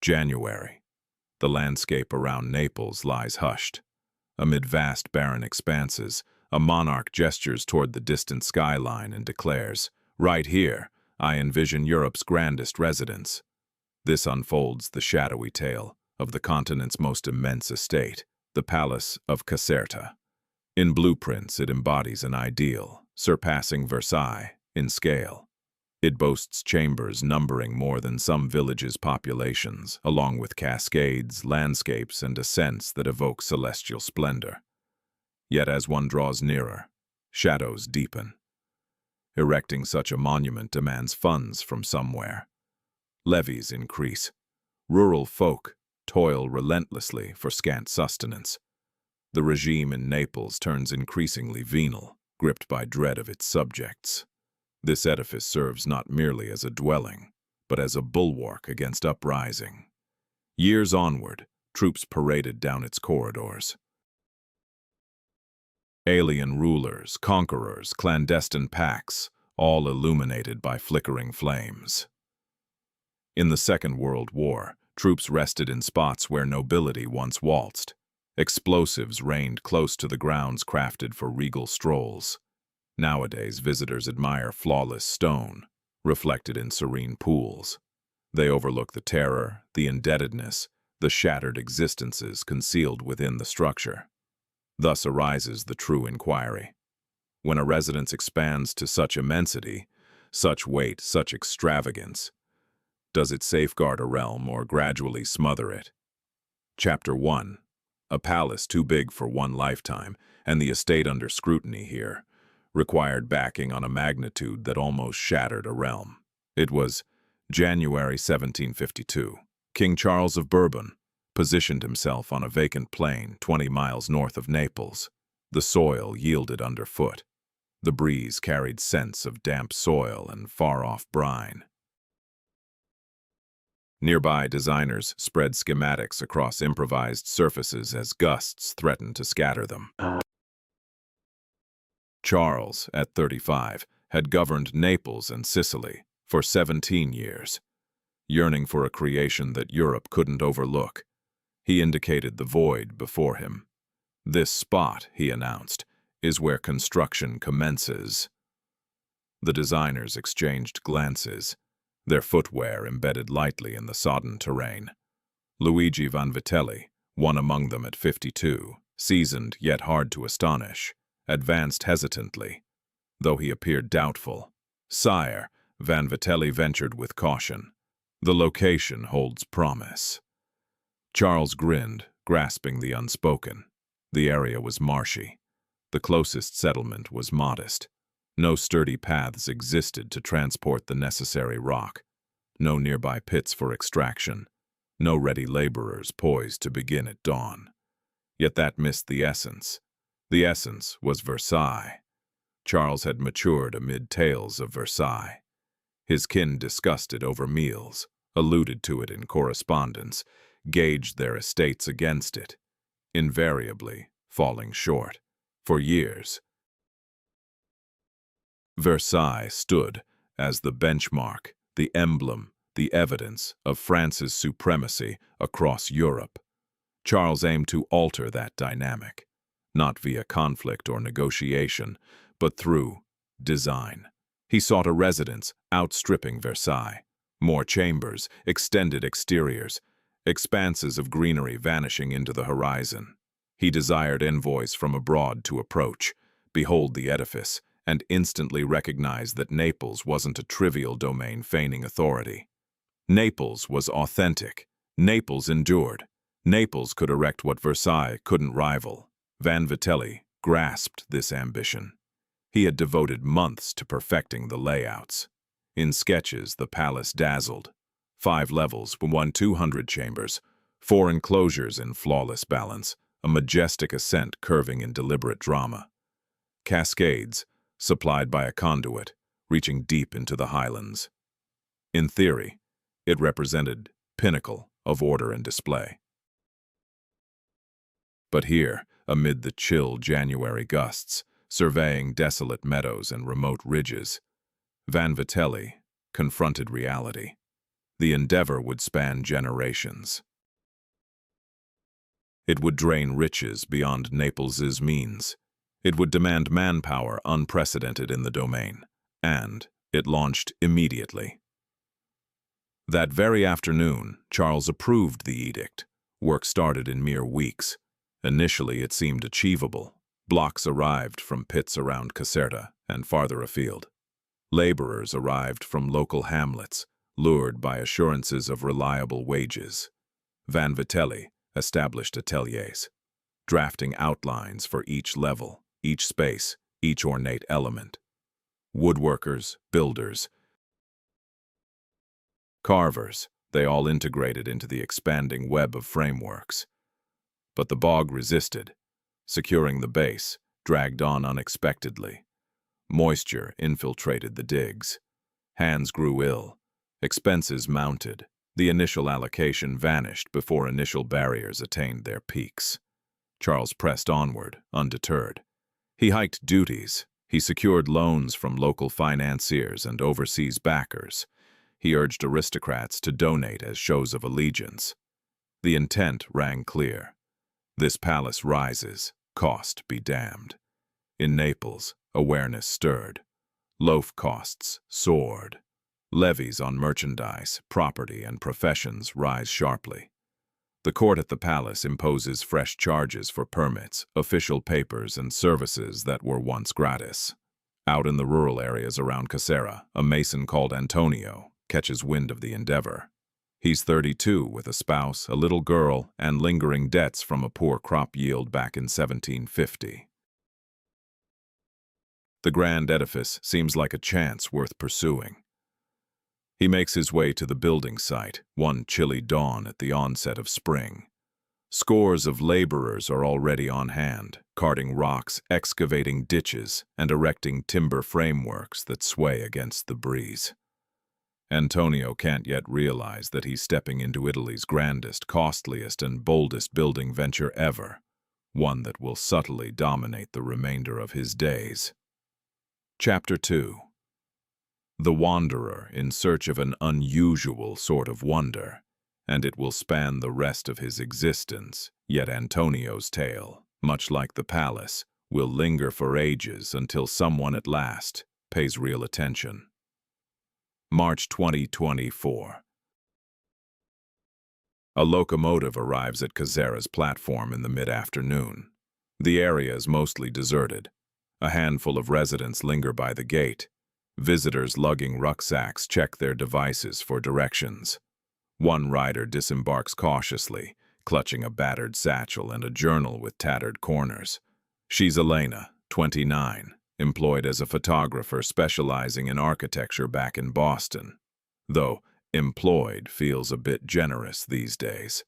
January. The landscape around Naples lies hushed. Amid vast barren expanses, a monarch gestures toward the distant skyline and declares, "Right here, I envision Europe's grandest residence." This unfolds the shadowy tale of the continent's most immense estate, the Palace of Caserta. In blueprints, it embodies an ideal, surpassing Versailles in scale. It boasts chambers numbering more than some villages' populations, along with cascades, landscapes, and ascents that evoke celestial splendor. Yet as one draws nearer, shadows deepen. Erecting such a monument demands funds from somewhere. Levies increase. Rural folk toil relentlessly for scant sustenance. The regime in Naples turns increasingly venal, gripped by dread of its subjects. This edifice serves not merely as a dwelling, but as a bulwark against uprising. Years onward, troops paraded down its corridors. Alien rulers, conquerors, clandestine pacts, all illuminated by flickering flames. In the Second World War, troops rested in spots where nobility once waltzed. Explosives rained close to the grounds crafted for regal strolls. Nowadays, visitors admire flawless stone, reflected in serene pools. They overlook the terror, the indebtedness, the shattered existences concealed within the structure. Thus arises the true inquiry. When a residence expands to such immensity, such weight, such extravagance, does it safeguard a realm or gradually smother it? Chapter 1. A palace too big for one lifetime, and the estate under scrutiny here, required backing on a magnitude that almost shattered a realm. It was January 1752. King Charles of Bourbon positioned himself on a vacant plain 20 miles north of Naples. The soil yielded underfoot. The breeze carried scents of damp soil and far-off brine. Nearby designers spread schematics across improvised surfaces as gusts threatened to scatter them. Charles, at 35, had governed Naples and Sicily for 17 years. Yearning for a creation that Europe couldn't overlook, he indicated the void before him. "This spot," he announced, "is where construction commences." The designers exchanged glances, their footwear embedded lightly in the sodden terrain. Luigi Vanvitelli, one among them at 52, seasoned yet hard to astonish, advanced hesitantly, though he appeared doubtful. "Sire," Vanvitelli ventured with caution, "the location holds promise." Charles grinned, grasping the unspoken. The area was marshy. The closest settlement was modest. No sturdy paths existed to transport the necessary rock. No nearby pits for extraction. No ready laborers poised to begin at dawn. Yet that missed the essence. The essence was Versailles. Charles had matured amid tales of Versailles. His kin discussed it over meals, alluded to it in correspondence, gauged their estates against it, invariably falling short. For years, Versailles stood as the benchmark, the emblem, the evidence of France's supremacy across Europe. Charles aimed to alter that dynamic, not via conflict or negotiation, but through design. He sought a residence outstripping Versailles. More chambers, extended exteriors, expanses of greenery vanishing into the horizon. He desired envoys from abroad to approach, behold the edifice, and instantly recognize that Naples wasn't a trivial domain feigning authority. Naples was authentic. Naples endured. Naples could erect what Versailles couldn't rival. Vanvitelli grasped this ambition. He had devoted months to perfecting the layouts. In sketches, the palace dazzled. 5 levels, 200 chambers, 4 enclosures in flawless balance, a majestic ascent curving in deliberate drama. Cascades, supplied by a conduit, reaching deep into the highlands. In theory, it represented pinnacle of order and display. But here, amid the chill January gusts, surveying desolate meadows and remote ridges, Vanvitelli confronted reality. The endeavor would span generations. It would drain riches beyond Naples's means. It would demand manpower unprecedented in the domain. And it launched immediately. That very afternoon, Charles approved the edict. Work started in mere weeks. Initially, it seemed achievable. Blocks arrived from pits around Caserta and farther afield. Laborers arrived from local hamlets, lured by assurances of reliable wages. Van Vitelli established ateliers, drafting outlines for each level, each space, each ornate element. Woodworkers, builders, carvers, they all integrated into the expanding web of frameworks. But the bog resisted. Securing the base, dragged on unexpectedly. Moisture infiltrated the digs. Hands grew ill. Expenses mounted. The initial allocation vanished before initial barriers attained their peaks. Charles pressed onward, undeterred. He hiked duties. He secured loans from local financiers and overseas backers. He urged aristocrats to donate as shows of allegiance. The intent rang clear. This palace rises, cost be damned. In Naples, awareness stirred. Loaf costs soared. Levies on merchandise, property, and professions rise sharply. The court at the palace imposes fresh charges for permits, official papers, and services that were once gratis. Out in the rural areas around Caserta, a mason called Antonio catches wind of the endeavor. He's 32 with a spouse, a little girl, and lingering debts from a poor crop yield back in 1750. The grand edifice seems like a chance worth pursuing. He makes his way to the building site, one chilly dawn at the onset of spring. Scores of laborers are already on hand, carting rocks, excavating ditches, and erecting timber frameworks that sway against the breeze. Antonio can't yet realize that he's stepping into Italy's grandest, costliest, and boldest building venture ever, one that will subtly dominate the remainder of his days. Chapter 2. The Wanderer in search of an unusual sort of wonder, and it will span the rest of his existence, yet Antonio's tale, much like the palace, will linger for ages until someone at last pays real attention. March 2024. A locomotive arrives at Caserta's platform in the mid-afternoon. The area is mostly deserted. A handful of residents linger by the gate. Visitors lugging rucksacks check their devices for directions. One rider disembarks cautiously, clutching a battered satchel and a journal with tattered corners. She's Elena, 29. Employed as a photographer specializing in architecture back in Boston. Though employed feels a bit generous these days.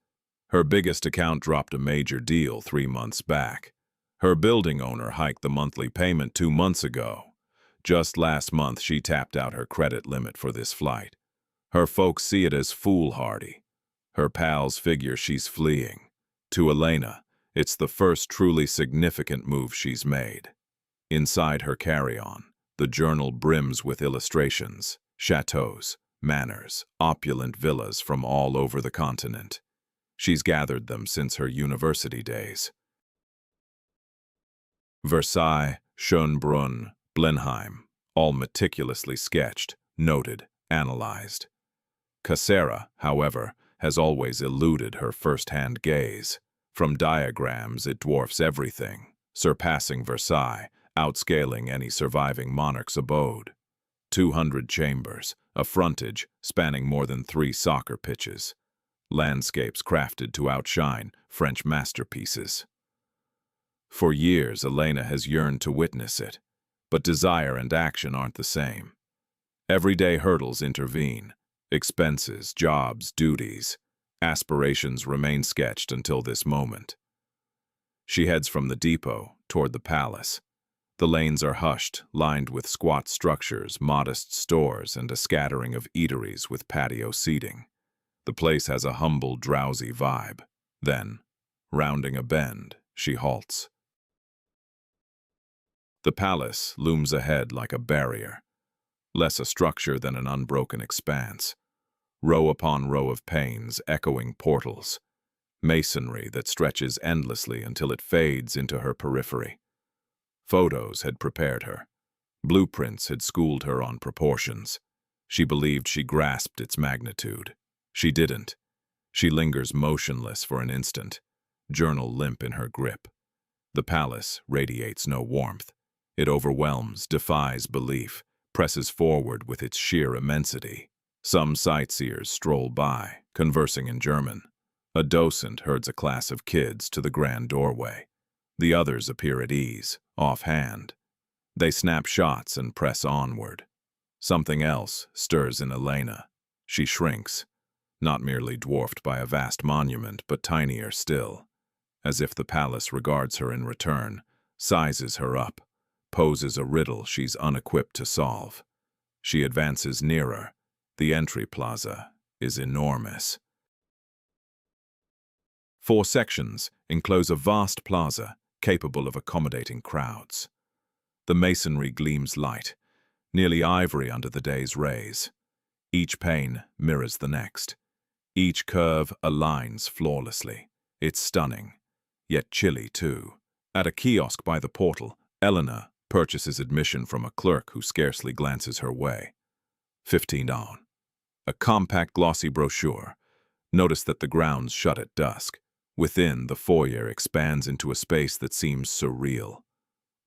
Her biggest account dropped a major deal 3 months back. Her building owner hiked the monthly payment 2 months ago. Just last month she tapped out her credit limit for this flight. Her folks see it as foolhardy. Her pals figure she's fleeing. To Elena, it's the first truly significant move she's made. Inside her carry-on, the journal brims with illustrations, chateaus, manors, opulent villas from all over the continent. She's gathered them since her university days. Versailles, Schönbrunn, Blenheim, all meticulously sketched, noted, analyzed. Caserta, however, has always eluded her first-hand gaze. From diagrams, it dwarfs everything, surpassing Versailles, outscaling any surviving monarch's abode. 200 chambers, a frontage spanning more than 3 soccer pitches. Landscapes crafted to outshine French masterpieces. For years, Elena has yearned to witness it, but desire and action aren't the same. Everyday hurdles intervene. Expenses, jobs, duties. Aspirations remain sketched until this moment. She heads from the depot toward the palace. The lanes are hushed, lined with squat structures, modest stores, and a scattering of eateries with patio seating. The place has a humble, drowsy vibe. Then, rounding a bend, she halts. The palace looms ahead like a barrier, less a structure than an unbroken expanse. row upon row of panes, echoing portals, masonry that stretches endlessly until it fades into her periphery. Photos had prepared her. Blueprints had schooled her on proportions. She believed she grasped its magnitude. She didn't. She lingers motionless for an instant, journal limp in her grip. The palace radiates no warmth. It overwhelms, defies belief, presses forward with its sheer immensity. Some sightseers stroll by, conversing in German. A docent herds a class of kids to the grand doorway. The others appear at ease, offhand. They snap shots and press onward. Something else stirs in Elena. She shrinks, not merely dwarfed by a vast monument, but tinier still, as if the palace regards her in return, sizes her up, poses a riddle she's unequipped to solve. She advances nearer. The entry plaza is enormous. 4 sections enclose a vast plaza capable of accommodating crowds. The masonry gleams light, nearly ivory under the day's rays. Each pane mirrors the next. Each curve aligns flawlessly. It's stunning, yet chilly too. At a kiosk by the portal, Elena purchases admission from a clerk who scarcely glances her way. 15 on. A compact glossy brochure. Notice that the grounds shut at dusk. Within, the foyer expands into a space that seems surreal.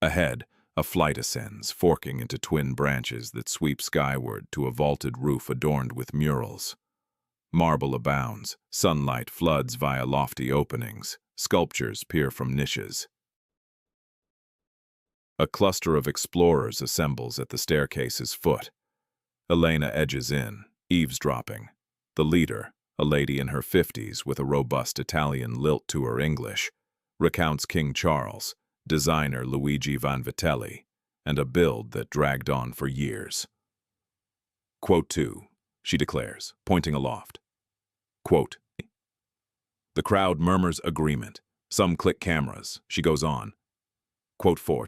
Ahead, a flight ascends, forking into twin branches that sweep skyward to a vaulted roof adorned with murals. Marble abounds, sunlight floods via lofty openings, sculptures peer from niches. A cluster of explorers assembles at the staircase's foot. Elena edges in, eavesdropping. The leader, a lady in her 50s with a robust Italian lilt to her English, recounts King Charles, designer Luigi Vanvitelli, and a build that dragged on for years. Quote 2, she declares, pointing aloft. Quote, the crowd murmurs agreement. Some click cameras. She goes on. Quote 4.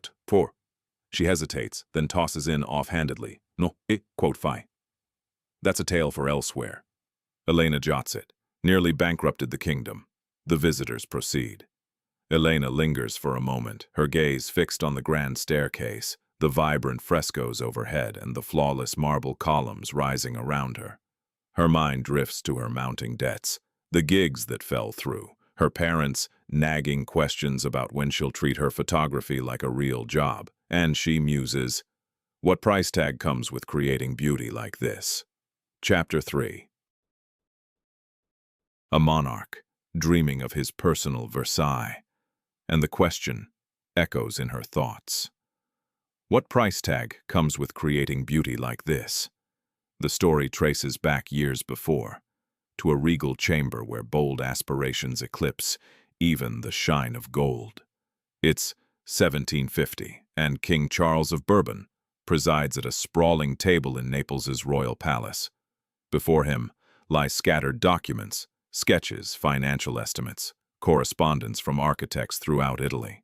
She hesitates, then tosses in offhandedly. No, quote 5. That's a tale for elsewhere. Elena jots it. Nearly bankrupted the kingdom. The visitors proceed. Elena lingers for a moment, her gaze fixed on the grand staircase, the vibrant frescoes overhead and the flawless marble columns rising around her. Her mind drifts to her mounting debts, the gigs that fell through, her parents' nagging questions about when she'll treat her photography like a real job, and she muses, what price tag comes with creating beauty like this? Chapter 3. A monarch, dreaming of his personal Versailles, and the question echoes in her thoughts. What price tag comes with creating beauty like this? The story traces back years before, to a regal chamber where bold aspirations eclipse even the shine of gold. It's 1750, and King Charles of Bourbon presides at a sprawling table in Naples's royal palace. Before him lie scattered documents, sketches, financial estimates, correspondence from architects throughout Italy.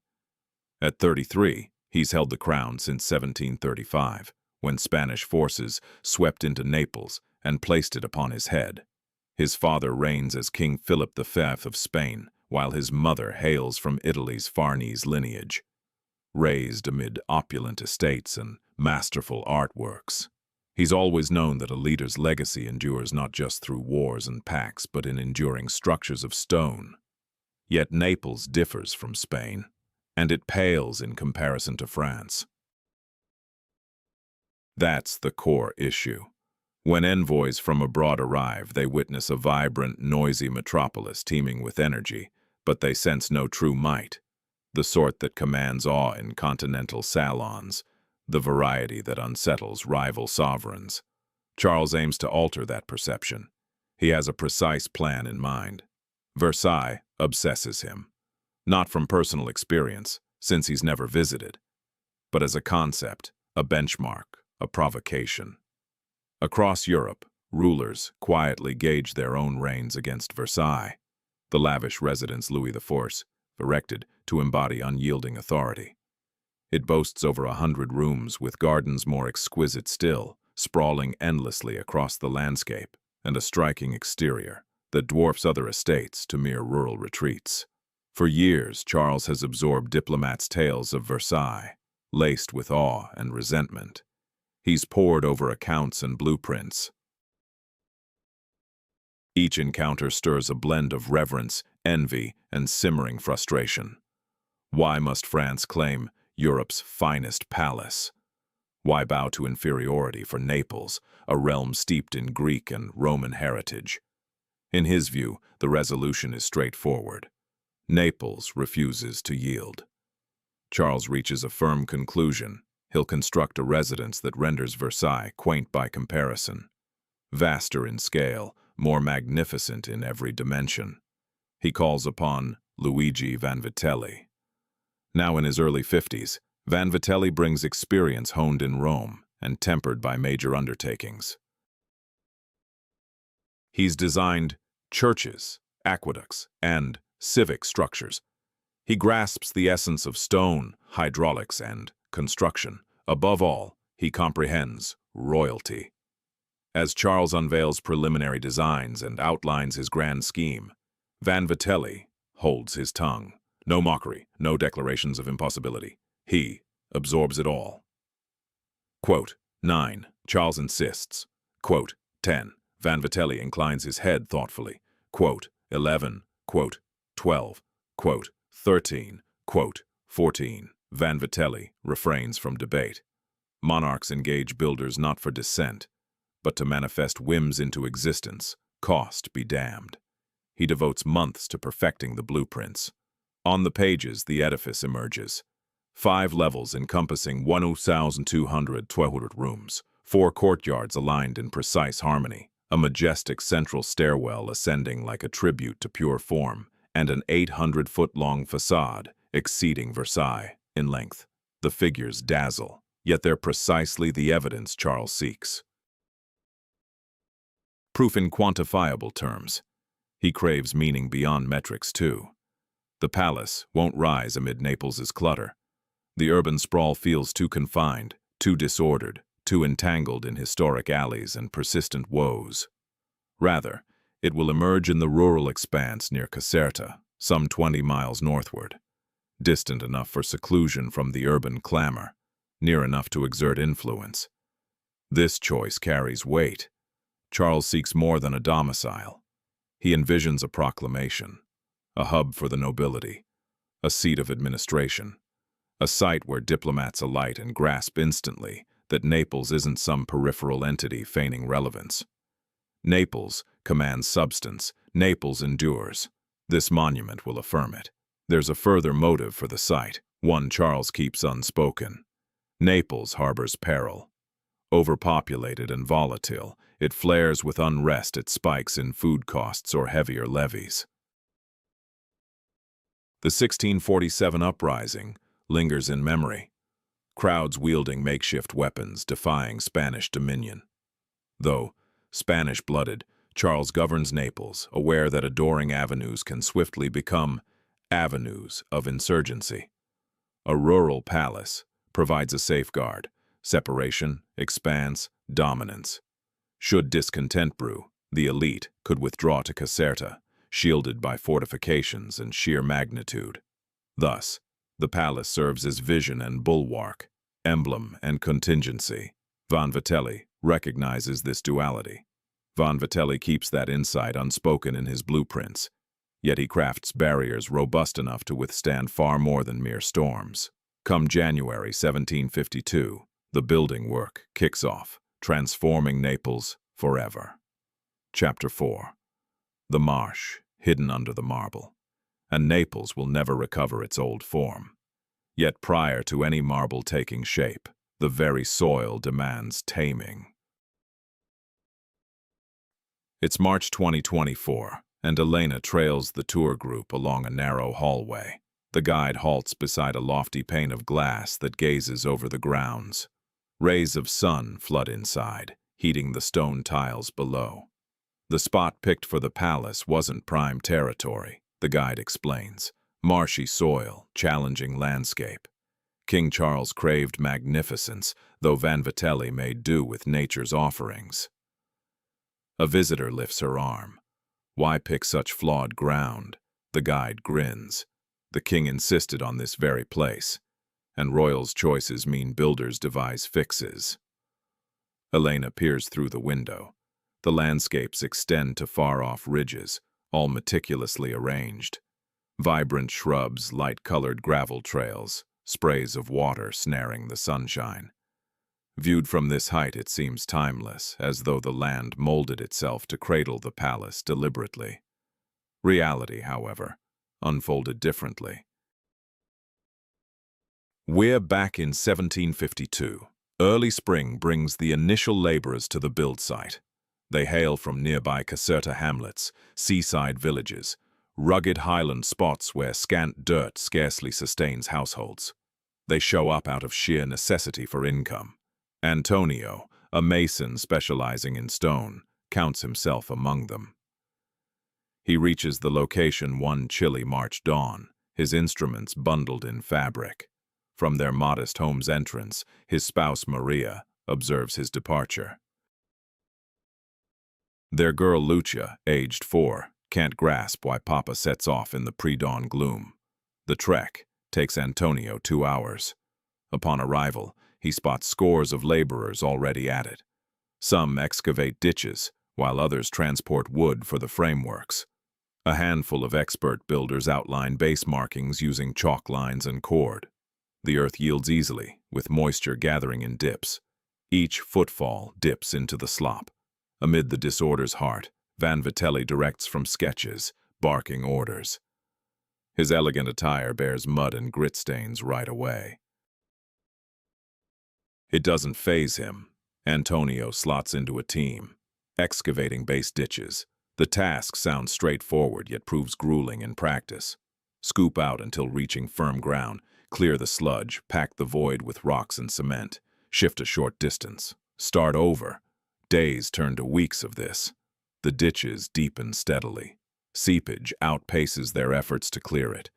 At 33, he's held the crown since 1735, when Spanish forces swept into Naples and placed it upon his head. His father reigns as King Philip V of Spain, while his mother hails from Italy's Farnese lineage. Raised amid opulent estates and masterful artworks, he's always known that a leader's legacy endures not just through wars and pacts, but in enduring structures of stone. Yet Naples differs from Spain, and it pales in comparison to France. That's the core issue. When envoys from abroad arrive, they witness a vibrant, noisy metropolis teeming with energy, but they sense no true might, the sort that commands awe in continental salons, the variety that unsettles rival sovereigns. Charles aims to alter that perception. He has a precise plan in mind. Versailles obsesses him, not from personal experience, since he's never visited, but as a concept, a benchmark, a provocation. Across Europe, rulers quietly gauge their own reigns against Versailles, the lavish residence Louis IV erected to embody unyielding authority. It boasts over 100 rooms with gardens more exquisite still, sprawling endlessly across the landscape. and a striking exterior that dwarfs other estates to mere rural retreats. For years, Charles has absorbed diplomats' tales of Versailles, laced with awe and resentment. He's pored over accounts and blueprints. Each encounter stirs a blend of reverence, envy, and simmering frustration. Why must France claim Europe's finest palace? Why bow to inferiority for Naples, a realm steeped in Greek and Roman heritage? In his view, the resolution is straightforward. Naples refuses to yield. Charles reaches a firm conclusion. He'll construct a residence that renders Versailles quaint by comparison. Vaster in scale, more magnificent in every dimension. He calls upon Luigi Vanvitelli. Now in his early 50s, Vanvitelli brings experience honed in Rome and tempered by major undertakings. He's designed churches, aqueducts, and civic structures. He grasps the essence of stone, hydraulics, and construction. Above all, he comprehends royalty. As Charles unveils preliminary designs and outlines his grand scheme, Vanvitelli holds his tongue. No mockery, no declarations of impossibility. He absorbs it all. Quote 9. Charles insists. Quote 10. Vanvitelli inclines his head thoughtfully. Quote 11. Quote 12. Quote 13. Quote 14. Vanvitelli refrains from debate. Monarchs engage builders not for dissent, but to manifest whims into existence, cost be damned. He devotes months to perfecting the blueprints. On the pages, the edifice emerges. 5 levels encompassing 1,212 rooms, 4 courtyards aligned in precise harmony, a majestic central stairwell ascending like a tribute to pure form, and an 800-foot-long facade exceeding Versailles in length. The figures dazzle, yet they're precisely the evidence Charles seeks. Proof in quantifiable terms. He craves meaning beyond metrics, too. The palace won't rise amid Naples's clutter. The urban sprawl feels too confined, too disordered, too entangled in historic alleys and persistent woes. Rather, it will emerge in the rural expanse near Caserta, some 20 miles northward. Distant enough for seclusion from the urban clamor, near enough to exert influence. This choice carries weight. Charles seeks more than a domicile. He envisions a proclamation, a hub for the nobility, a seat of administration, a site where diplomats alight and grasp instantly that Naples isn't some peripheral entity feigning relevance. Naples commands substance. Naples endures. This monument will affirm it. There's a further motive for the site, one Charles keeps unspoken. Naples harbors peril. Overpopulated and volatile, it flares with unrest at spikes in food costs or heavier levies. The 1647 uprising lingers in memory, crowds wielding makeshift weapons defying Spanish dominion. Though Spanish-blooded, Charles governs Naples, aware that adoring avenues can swiftly become avenues of insurgency. A rural palace provides a safeguard, separation, expanse, dominance. Should discontent brew, the elite could withdraw to Caserta, shielded by fortifications and sheer magnitude. Thus, the palace serves as vision and bulwark, emblem and contingency. Vanvitelli recognizes this duality. Vanvitelli keeps that insight unspoken in his blueprints, yet he crafts barriers robust enough to withstand far more than mere storms. Come January 1752, the building work kicks off, transforming Naples forever. Chapter 4. The marsh, hidden under the marble. And Naples will never recover its old form. Yet prior to any marble taking shape, the very soil demands taming. It's March 2024, and Elena trails the tour group along a narrow hallway. The guide halts beside a lofty pane of glass that gazes over the grounds. Rays of sun flood inside, heating the stone tiles below. The spot picked for the palace wasn't prime territory, the guide explains. Marshy soil, challenging landscape. King Charles craved magnificence, though Vanvitelli made do with nature's offerings. A visitor lifts her arm. Why pick such flawed ground? The guide grins. The king insisted on this very place, and royals' choices mean builders devise fixes. Elena peers through the window. The landscapes extend to far-off ridges, all meticulously arranged. Vibrant shrubs, light-colored gravel trails, sprays of water snaring the sunshine. Viewed from this height, it seems timeless, as though the land molded itself to cradle the palace deliberately. Reality, however, unfolded differently. We're back in 1752. Early spring brings the initial laborers to the build site. They hail from nearby Caserta hamlets, seaside villages, rugged highland spots where scant dirt scarcely sustains households. They show up out of sheer necessity for income. Antonio, a mason specializing in stone, counts himself among them. He reaches the location one chilly March dawn, his instruments bundled in fabric. From their modest home's entrance, his spouse Maria observes his departure. Their girl Lucia, aged 4, can't grasp why Papa sets off in the pre-dawn gloom. The trek takes Antonio 2 hours. Upon arrival, he spots scores of laborers already at it. Some excavate ditches, while others transport wood for the frameworks. A handful of expert builders outline base markings using chalk lines and cord. The earth yields easily, with moisture gathering in dips. Each footfall dips into the slop. Amid the disorder's heart, Van Vitelli directs from sketches, barking orders. His elegant attire bears mud and grit stains right away. It doesn't faze him. Antonio slots into a team, excavating base ditches. The task sounds straightforward, yet proves grueling in practice. Scoop out until reaching firm ground, clear the sludge, pack the void with rocks and cement, shift a short distance, start over. Days turn to weeks of this. The ditches deepen steadily. Seepage outpaces their efforts to clear it.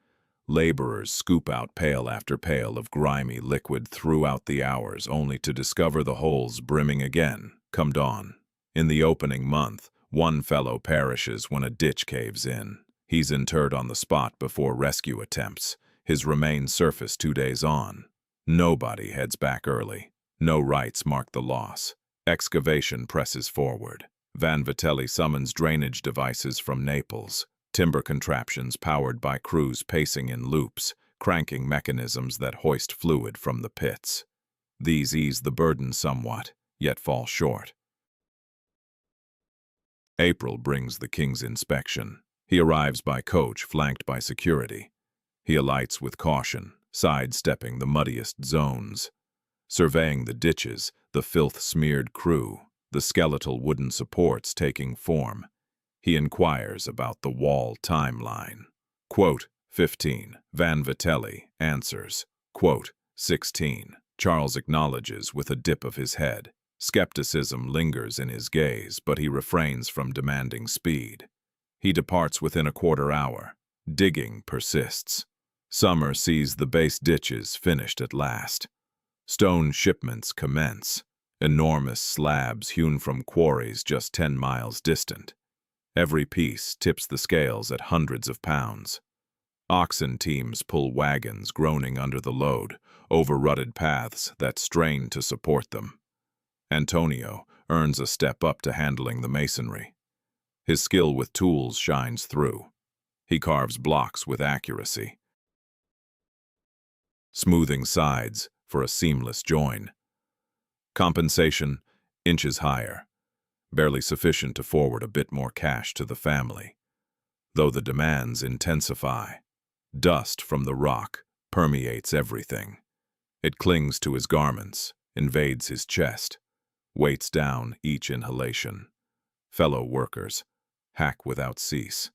Laborers scoop out pail after pail of grimy liquid throughout the hours, only to discover the holes brimming again, come dawn. In the opening month, one fellow perishes when a ditch caves in. He's interred on the spot before rescue attempts. His remains surface 2 days on. Nobody heads back early. No rites mark the loss. Excavation presses forward. Van Vitelli summons drainage devices from Naples, timber contraptions powered by crews pacing in loops, cranking mechanisms that hoist fluid from the pits. These ease the burden somewhat, yet fall short. April brings the king's inspection. He arrives by coach, flanked by security. He alights with caution, sidestepping the muddiest zones. Surveying the ditches, the filth-smeared crew, the skeletal wooden supports taking form. He inquires about the wall timeline. Quote, 15. Van Vitelli answers. Quote, 16. Charles acknowledges with a dip of his head. Skepticism lingers in his gaze, but he refrains from demanding speed. He departs within a quarter hour. Digging persists. Summer sees the base ditches finished at last. Stone shipments commence. Enormous slabs hewn from quarries just 10 miles distant. Every piece tips the scales at hundreds of pounds. Oxen teams pull wagons groaning under the load, over rutted paths that strain to support them. Antonio earns a step up to handling the masonry. His skill with tools shines through. He carves blocks with accuracy, smoothing sides for a seamless join. Compensation, inches higher, barely sufficient to forward a bit more cash to the family. Though the demands intensify, dust from the rock permeates everything. It clings to his garments, invades his chest, weights down each inhalation. Fellow workers hack without cease.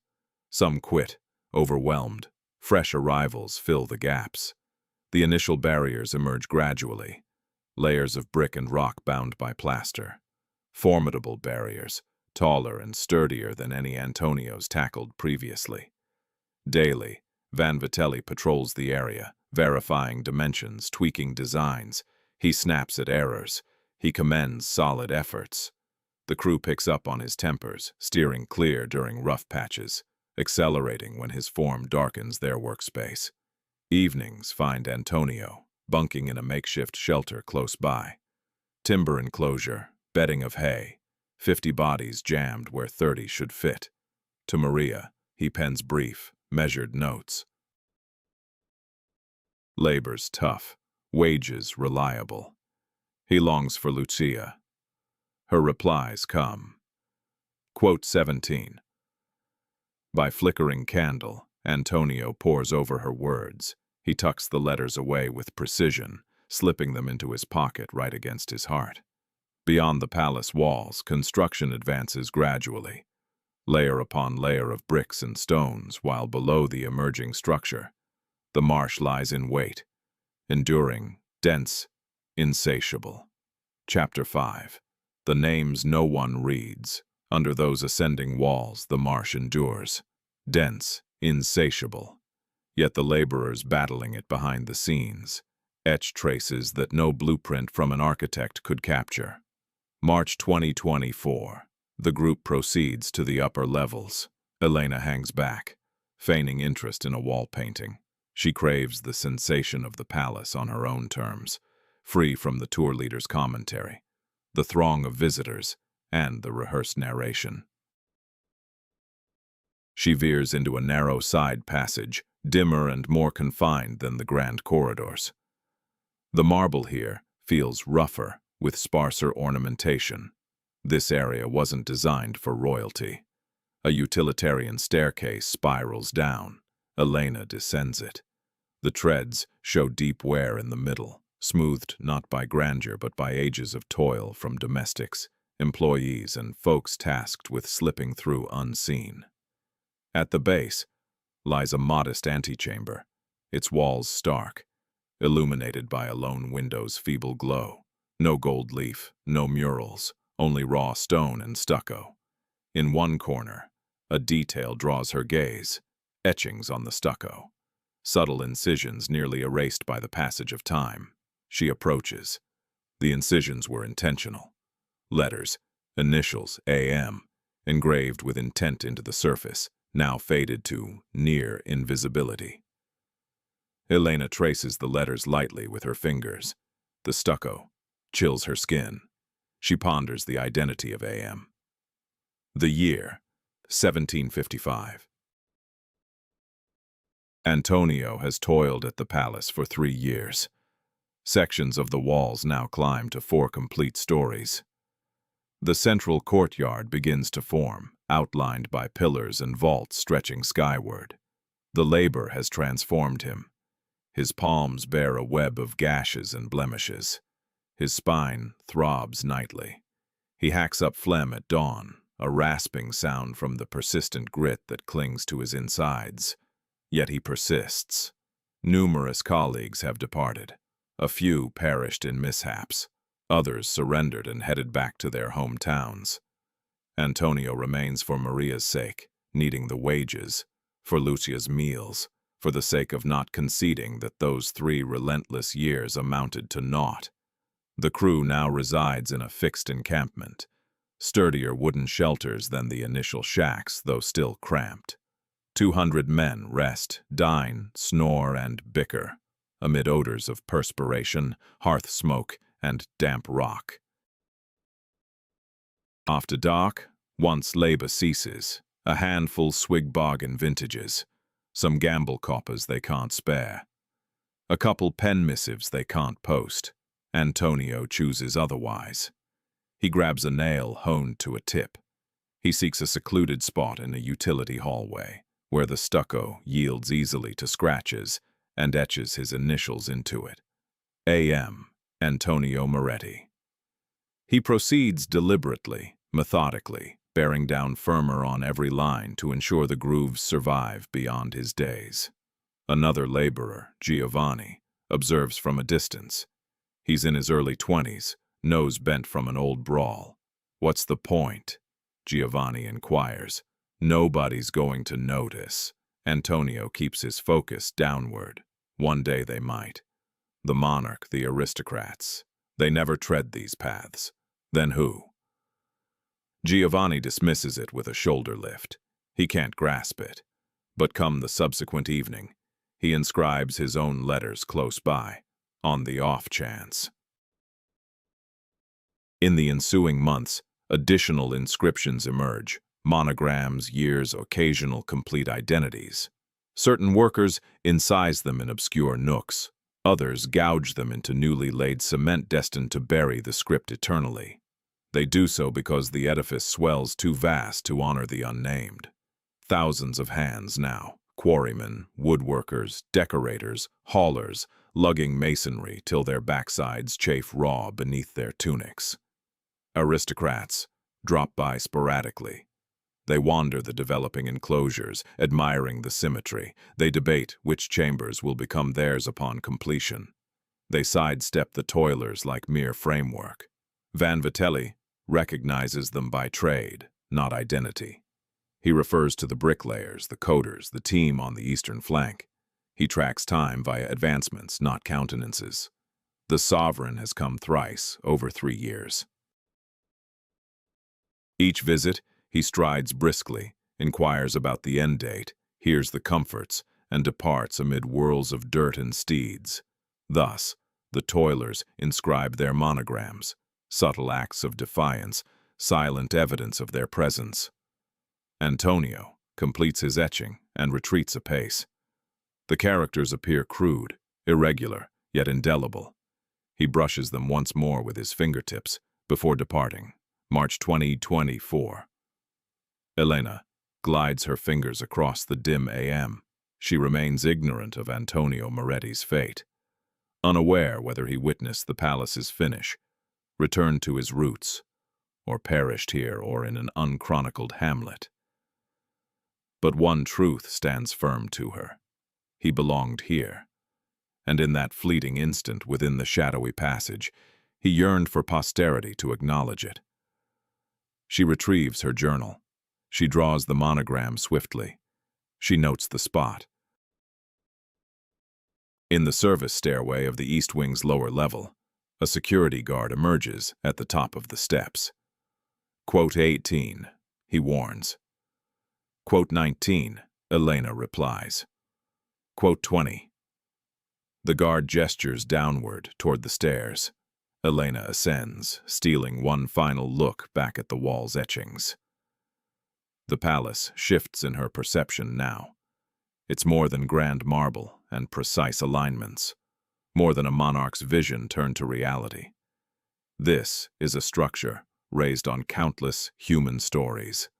Some quit, overwhelmed. Fresh arrivals fill the gaps. The initial barriers emerge gradually, layers of brick and rock bound by plaster. Formidable barriers, taller and sturdier than any Antonio's tackled previously. Daily, Van Vitelli patrols the area, verifying dimensions, tweaking designs. He snaps at errors. He commends solid efforts. The crew picks up on his tempers, steering clear during rough patches, accelerating when his form darkens their workspace. Evenings find Antonio, bunking in a makeshift shelter close by. Timber enclosure, bedding of hay, 50 bodies jammed where 30 should fit. To Maria, he pens brief, measured notes. Labor's tough, wages reliable. He longs for Lucia. Her replies come. Quote 17. By flickering candle, Antonio pores over her words. He tucks the letters away with precision, slipping them into his pocket right against his heart. Beyond the palace walls, construction advances gradually, layer upon layer of bricks and stones, while below the emerging structure, the marsh lies in wait, enduring, dense, insatiable. Chapter 5. The names no one reads. Under those ascending walls, the marsh endures, dense, insatiable. Yet the laborers battling it behind the scenes, etch traces that no blueprint from an architect could capture. March 2024. The group proceeds to the upper levels. Elena hangs back, feigning interest in a wall painting. She craves the sensation of the palace on her own terms, free from the tour leader's commentary, the throng of visitors, and the rehearsed narration. She veers into a narrow side passage, dimmer and more confined than the grand corridors. The marble here feels rougher, with sparser ornamentation. This area wasn't designed for royalty. A utilitarian staircase spirals down. Elena descends it. The treads show deep wear in the middle, smoothed not by grandeur but by ages of toil from domestics, employees, and folks tasked with slipping through unseen. At the base lies a modest antechamber, its walls stark, illuminated by a lone window's feeble glow. No gold leaf, no murals, only raw stone and stucco. In one corner, a detail draws her gaze, etchings on the stucco. Subtle incisions nearly erased by the passage of time. She approaches. The incisions were intentional. Letters, initials AM, engraved with intent into the surface, now faded to near invisibility. Elena traces the letters lightly with her fingers. The stucco chills her skin. She ponders the identity of AM. The year, 1755. Antonio has toiled at the palace for 3 years. Sections of the walls now climb to 4 complete stories. The central courtyard begins to form, outlined by pillars and vaults stretching skyward. The labor has transformed him. His palms bear a web of gashes and blemishes. His spine throbs nightly. He hacks up phlegm at dawn, a rasping sound from the persistent grit that clings to his insides. Yet he persists. Numerous colleagues have departed. A few perished in mishaps. Others surrendered and headed back to their hometowns. Antonio remains for Maria's sake, needing the wages, for Lucia's meals, for the sake of not conceding that those 3 relentless years amounted to naught. The crew now resides in a fixed encampment, sturdier wooden shelters than the initial shacks, though still cramped. 200 men rest, dine, snore, and bicker, amid odors of perspiration, hearth smoke, and damp rock. After dark, once labor ceases, a handful swig bargain vintages, some gamble coppers they can't spare, a couple pen missives they can't post. Antonio chooses otherwise. He grabs a nail honed to a tip. He seeks a secluded spot in a utility hallway, where the stucco yields easily to scratches and etches his initials into it. A.M. Antonio Moretti. He proceeds deliberately, methodically, bearing down firmer on every line to ensure the grooves survive beyond his days. Another laborer, Giovanni, observes from a distance. He's in his early 20s, nose bent from an old brawl. "What's the point?" Giovanni inquires. "Nobody's going to notice." Antonio keeps his focus downward. One day they might. The monarch, the aristocrats. They never tread these paths. Then who? Giovanni dismisses it with a shoulder lift. He can't grasp it. But come the subsequent evening, he inscribes his own letters close by, on the off chance. In the ensuing months, additional inscriptions emerge, monograms, years, occasional complete identities. Certain workers incise them in obscure nooks. Others gouge them into newly laid cement destined to bury the script eternally. They do so because the edifice swells too vast to honor the unnamed. Thousands of hands now, quarrymen, woodworkers, decorators, haulers, lugging masonry till their backsides chafe raw beneath their tunics. Aristocrats drop by sporadically. They wander the developing enclosures, admiring the symmetry. They debate which chambers will become theirs upon completion. They sidestep the toilers like mere framework. Van Vitelli recognizes them by trade, not identity. He refers to the bricklayers, the coders, the team on the eastern flank. He tracks time via advancements, not countenances. The sovereign has come thrice, over 3 years. Each visit, he strides briskly, inquires about the end date, hears the comforts, and departs amid whirls of dirt and steeds. Thus, the toilers inscribe their monograms, subtle acts of defiance, silent evidence of their presence. Antonio completes his etching and retreats apace. The characters appear crude, irregular, yet indelible. He brushes them once more with his fingertips before departing. March 2024. Elena glides her fingers across the dim AM. She remains ignorant of Antonio Moretti's fate, unaware whether he witnessed the palace's finish, returned to his roots, or perished here or in an unchronicled hamlet. But one truth stands firm to her. He belonged here, and in that fleeting instant within the shadowy passage, he yearned for posterity to acknowledge it. She retrieves her journal. She draws the monogram swiftly. She notes the spot. In the service stairway of the East Wing's lower level, a security guard emerges at the top of the steps. Quote 18, he warns. Quote 19, Elena replies. Quote 20. The guard gestures downward toward the stairs. Elena ascends, stealing one final look back at the wall's etchings. The palace shifts in her perception now. It's more than grand marble and precise alignments, more than a monarch's vision turned to reality. This is a structure raised on countless human stories.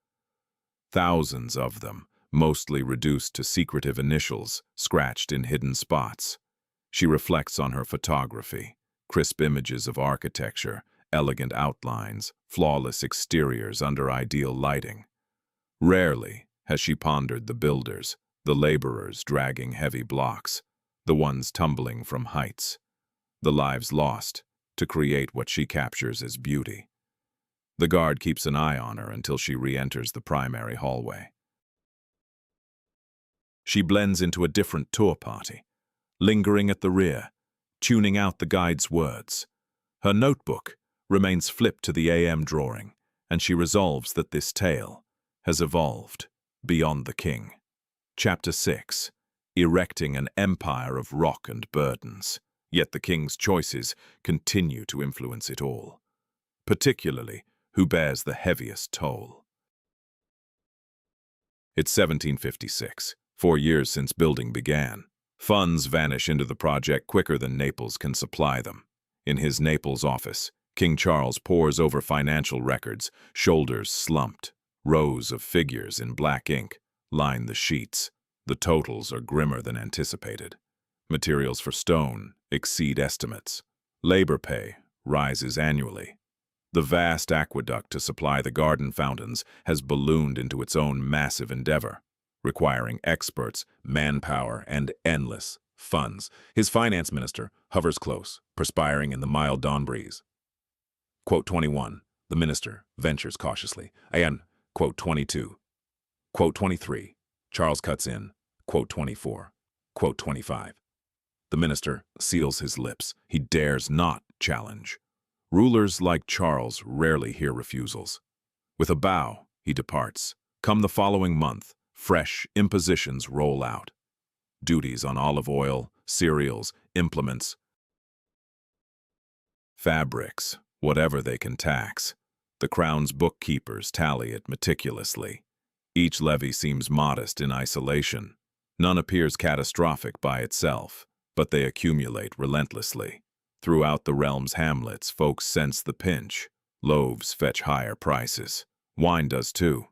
Thousands of them, mostly reduced to secretive initials scratched in hidden spots. She reflects on her photography. Crisp images of architecture, elegant outlines, flawless exteriors under ideal lighting. Rarely has she pondered the builders, the laborers dragging heavy blocks, the ones tumbling from heights, the lives lost to create what she captures as beauty. The guard keeps an eye on her until she re-enters the primary hallway. She blends into a different tour party, lingering at the rear, tuning out the guide's words. Her notebook remains flipped to the AM drawing, and she resolves that this tale has evolved beyond the king. Chapter 6. Erecting an empire of rock and burdens. Yet the king's choices continue to influence it all. Particularly, who bears the heaviest toll. It's 1756, 4 years since building began. Funds vanish into the project quicker than Naples can supply them. In his Naples office, King Charles pores over financial records, shoulders slumped. Rows of figures in black ink line the sheets. The totals are grimmer than anticipated. Materials for stone exceed estimates. Labor pay rises annually. The vast aqueduct to supply the garden fountains has ballooned into its own massive endeavor, requiring experts, manpower, and endless funds. His finance minister hovers close, perspiring in the mild dawn breeze. Quote 21. The minister ventures cautiously. Quote 22. Quote 23. Charles cuts in. Quote 24. Quote 25. The minister seals his lips. He dares not challenge. Rulers like Charles rarely hear refusals. With a bow, he departs. Come the following month, fresh impositions roll out. Duties on olive oil, cereals, implements, fabrics, whatever they can tax. The crown's bookkeepers tally it meticulously. Each levy seems modest in isolation. None appears catastrophic by itself, but they accumulate relentlessly. Throughout the realm's hamlets, folks sense the pinch. Loaves fetch higher prices. Wine does too.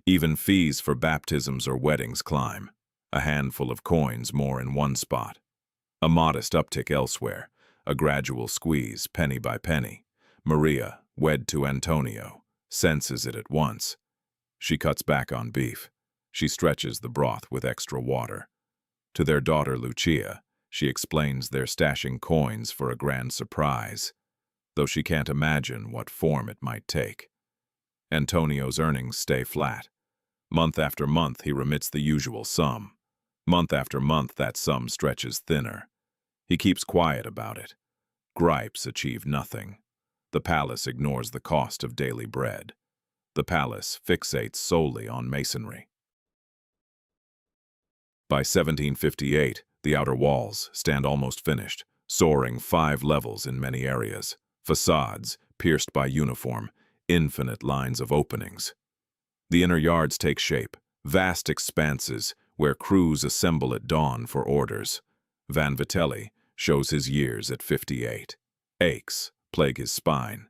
Even fees for baptisms or weddings climb. A handful of coins more in one spot. A modest uptick elsewhere. A gradual squeeze, penny by penny. Maria, wed to Antonio, senses it at once. She cuts back on beef. She stretches the broth with extra water. To their daughter Lucia, she explains they're stashing coins for a grand surprise, though she can't imagine what form it might take. Antonio's earnings stay flat. Month after month he remits the usual sum. Month after month that sum stretches thinner. He keeps quiet about it. Gripes achieve nothing. The palace ignores the cost of daily bread. The palace fixates solely on masonry. By 1758, the outer walls stand almost finished, soaring 5 levels in many areas. Facades, pierced by uniform, infinite lines of openings. The inner yards take shape, vast expanses where crews assemble at dawn for orders. Van Vitelli shows his years at 58. Aches plague his spine.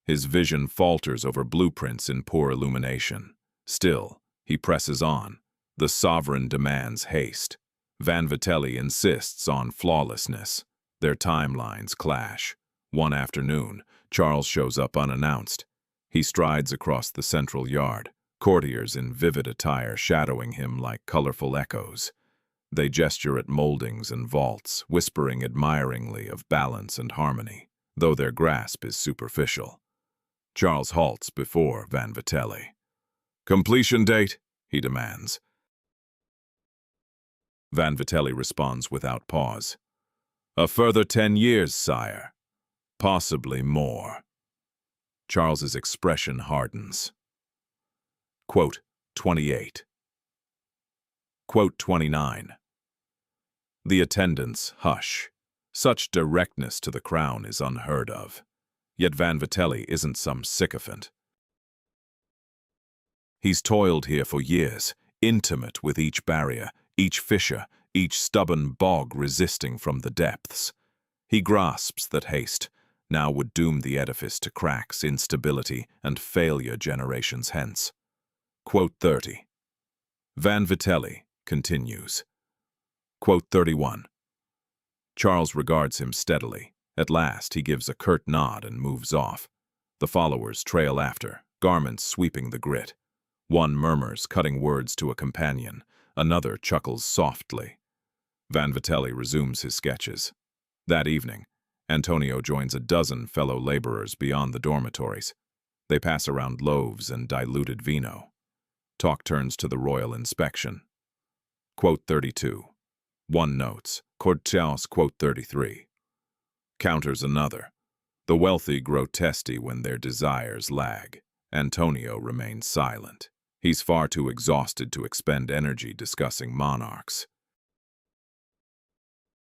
His vision falters over blueprints in poor illumination. Still, he presses on. The sovereign demands haste. Van Vitelli insists on flawlessness. Their timelines clash. One afternoon, Charles shows up unannounced. He strides across the central yard, courtiers in vivid attire shadowing him like colorful echoes. They gesture at moldings and vaults, whispering admiringly of balance and harmony, though their grasp is superficial. Charles halts before Van Vitelli. "Completion date?" he demands. Van Vitelli responds without pause. "A further 10 years, sire. Possibly more." Charles's expression hardens. Quote 28. Quote 29. The attendants hush. Such directness to the crown is unheard of. Yet Van Vitelli isn't some sycophant. He's toiled here for years, intimate with each barrier, each fissure, each stubborn bog resisting from the depths. He grasps that haste now would doom the edifice to cracks, instability, and failure generations hence. Quote 30. Van Vitelli continues. Quote 31. Charles regards him steadily. At last he gives a curt nod and moves off. The followers trail after, garments sweeping the grit. One murmurs, cutting words to a companion. Another chuckles softly. Van Vitelli resumes his sketches. That evening, Antonio joins a dozen fellow laborers beyond the dormitories. They pass around loaves and diluted vino. Talk turns to the royal inspection. Quote 32. One notes, Cortez, quote 33. Counters another. The wealthy grow testy when their desires lag. Antonio remains silent. He's far too exhausted to expend energy discussing monarchs.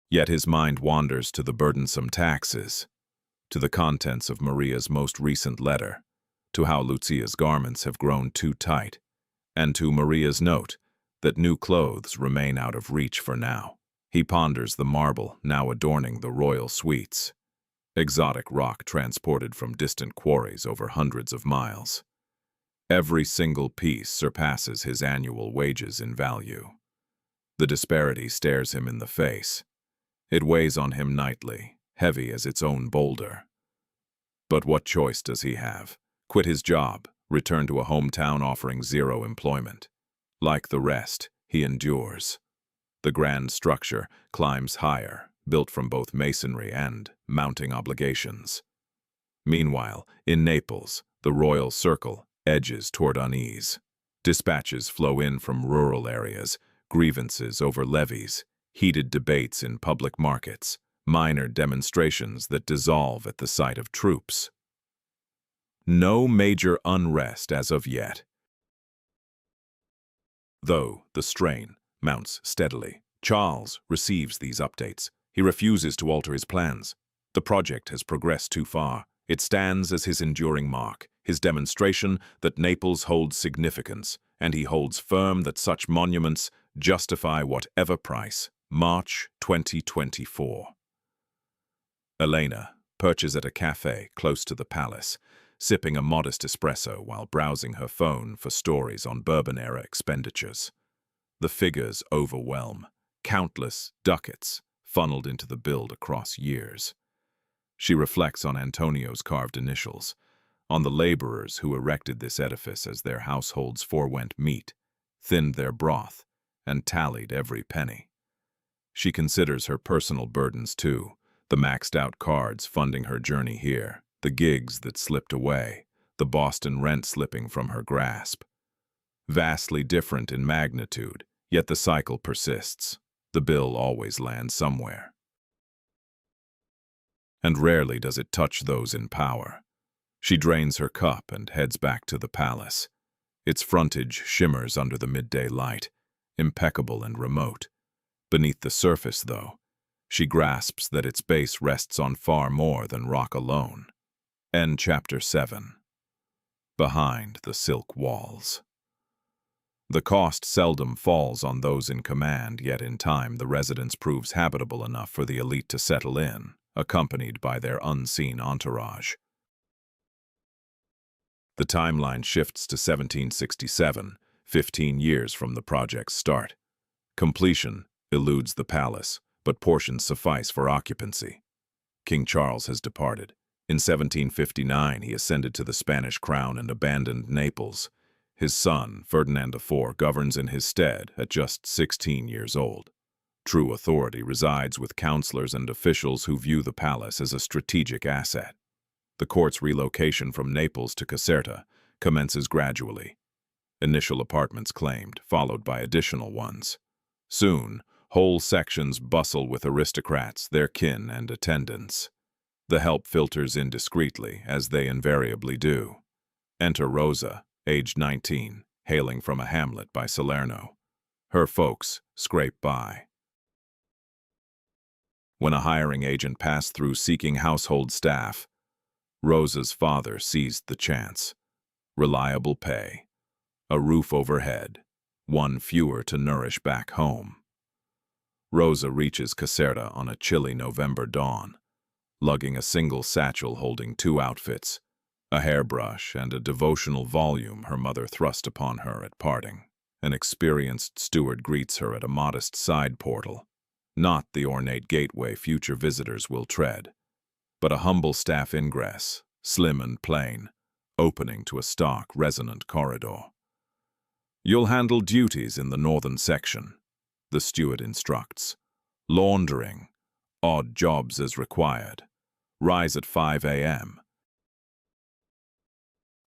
Yet his mind wanders to the burdensome taxes, to the contents of Maria's most recent letter, to how Lucia's garments have grown too tight, and to Maria's note that new clothes remain out of reach for now. He ponders the marble now adorning the royal suites, exotic rock transported from distant quarries over hundreds of miles. Every single piece surpasses his annual wages in value. The disparity stares him in the face. It weighs on him nightly, heavy as its own boulder. But what choice does he have? Quit his job, return to a hometown offering zero employment. Like the rest, he endures. The grand structure climbs higher, built from both masonry and mounting obligations. Meanwhile, in Naples, the royal circle edges toward unease. Dispatches flow in from rural areas, grievances over levies, heated debates in public markets, minor demonstrations that dissolve at the sight of troops. No major unrest as of yet. Though the strain mounts steadily, Charles receives these updates. He refuses to alter his plans. The project has progressed too far. It stands as his enduring mark, his demonstration that Naples holds significance, and he holds firm that such monuments justify whatever price. March 2024. Elena perches at a cafe close to the palace, sipping a modest espresso while browsing her phone for stories on Bourbon-era expenditures. The figures overwhelm, countless ducats funneled into the build across years. She reflects on Antonio's carved initials, on the laborers who erected this edifice as their households forewent meat, thinned their broth, and tallied every penny. She considers her personal burdens too, the maxed-out cards funding her journey here, the gigs that slipped away, the Boston rent slipping from her grasp. Vastly different in magnitude, yet the cycle persists. The bill always lands somewhere. And rarely does it touch those in power. She drains her cup and heads back to the palace. Its frontage shimmers under the midday light, impeccable and remote. Beneath the surface, though, she grasps that its base rests on far more than rock alone. End chapter 7. Behind the silk walls. The cost seldom falls on those in command, yet in time the residence proves habitable enough for the elite to settle in, accompanied by their unseen entourage. The timeline shifts to 1767, 15 years from the project's start. Completion eludes the palace, but portions suffice for occupancy. King Charles has departed. In 1759, he ascended to the Spanish crown and abandoned Naples. His son, Ferdinand IV, governs in his stead at just 16 years old. True authority resides with counselors and officials who view the palace as a strategic asset. The court's relocation from Naples to Caserta commences gradually. Initial apartments claimed, followed by additional ones. Soon, whole sections bustle with aristocrats, their kin, and attendants. The help filters in discreetly, as they invariably do. Enter Rosa, aged 19, hailing from a hamlet by Salerno. Her folks scrape by. When a hiring agent passed through seeking household staff, Rosa's father seized the chance. Reliable pay, a roof overhead, one fewer to nourish back home. Rosa reaches Caserta on a chilly November dawn, lugging a single satchel holding 2 outfits, a hairbrush and a devotional volume her mother thrust upon her at parting. An experienced steward greets her at a modest side portal, not the ornate gateway future visitors will tread, but a humble staff ingress, slim and plain, opening to a stark, resonant corridor. "You'll handle duties in the northern section," the steward instructs. "Laundering, odd jobs as required. Rise at 5 a.m.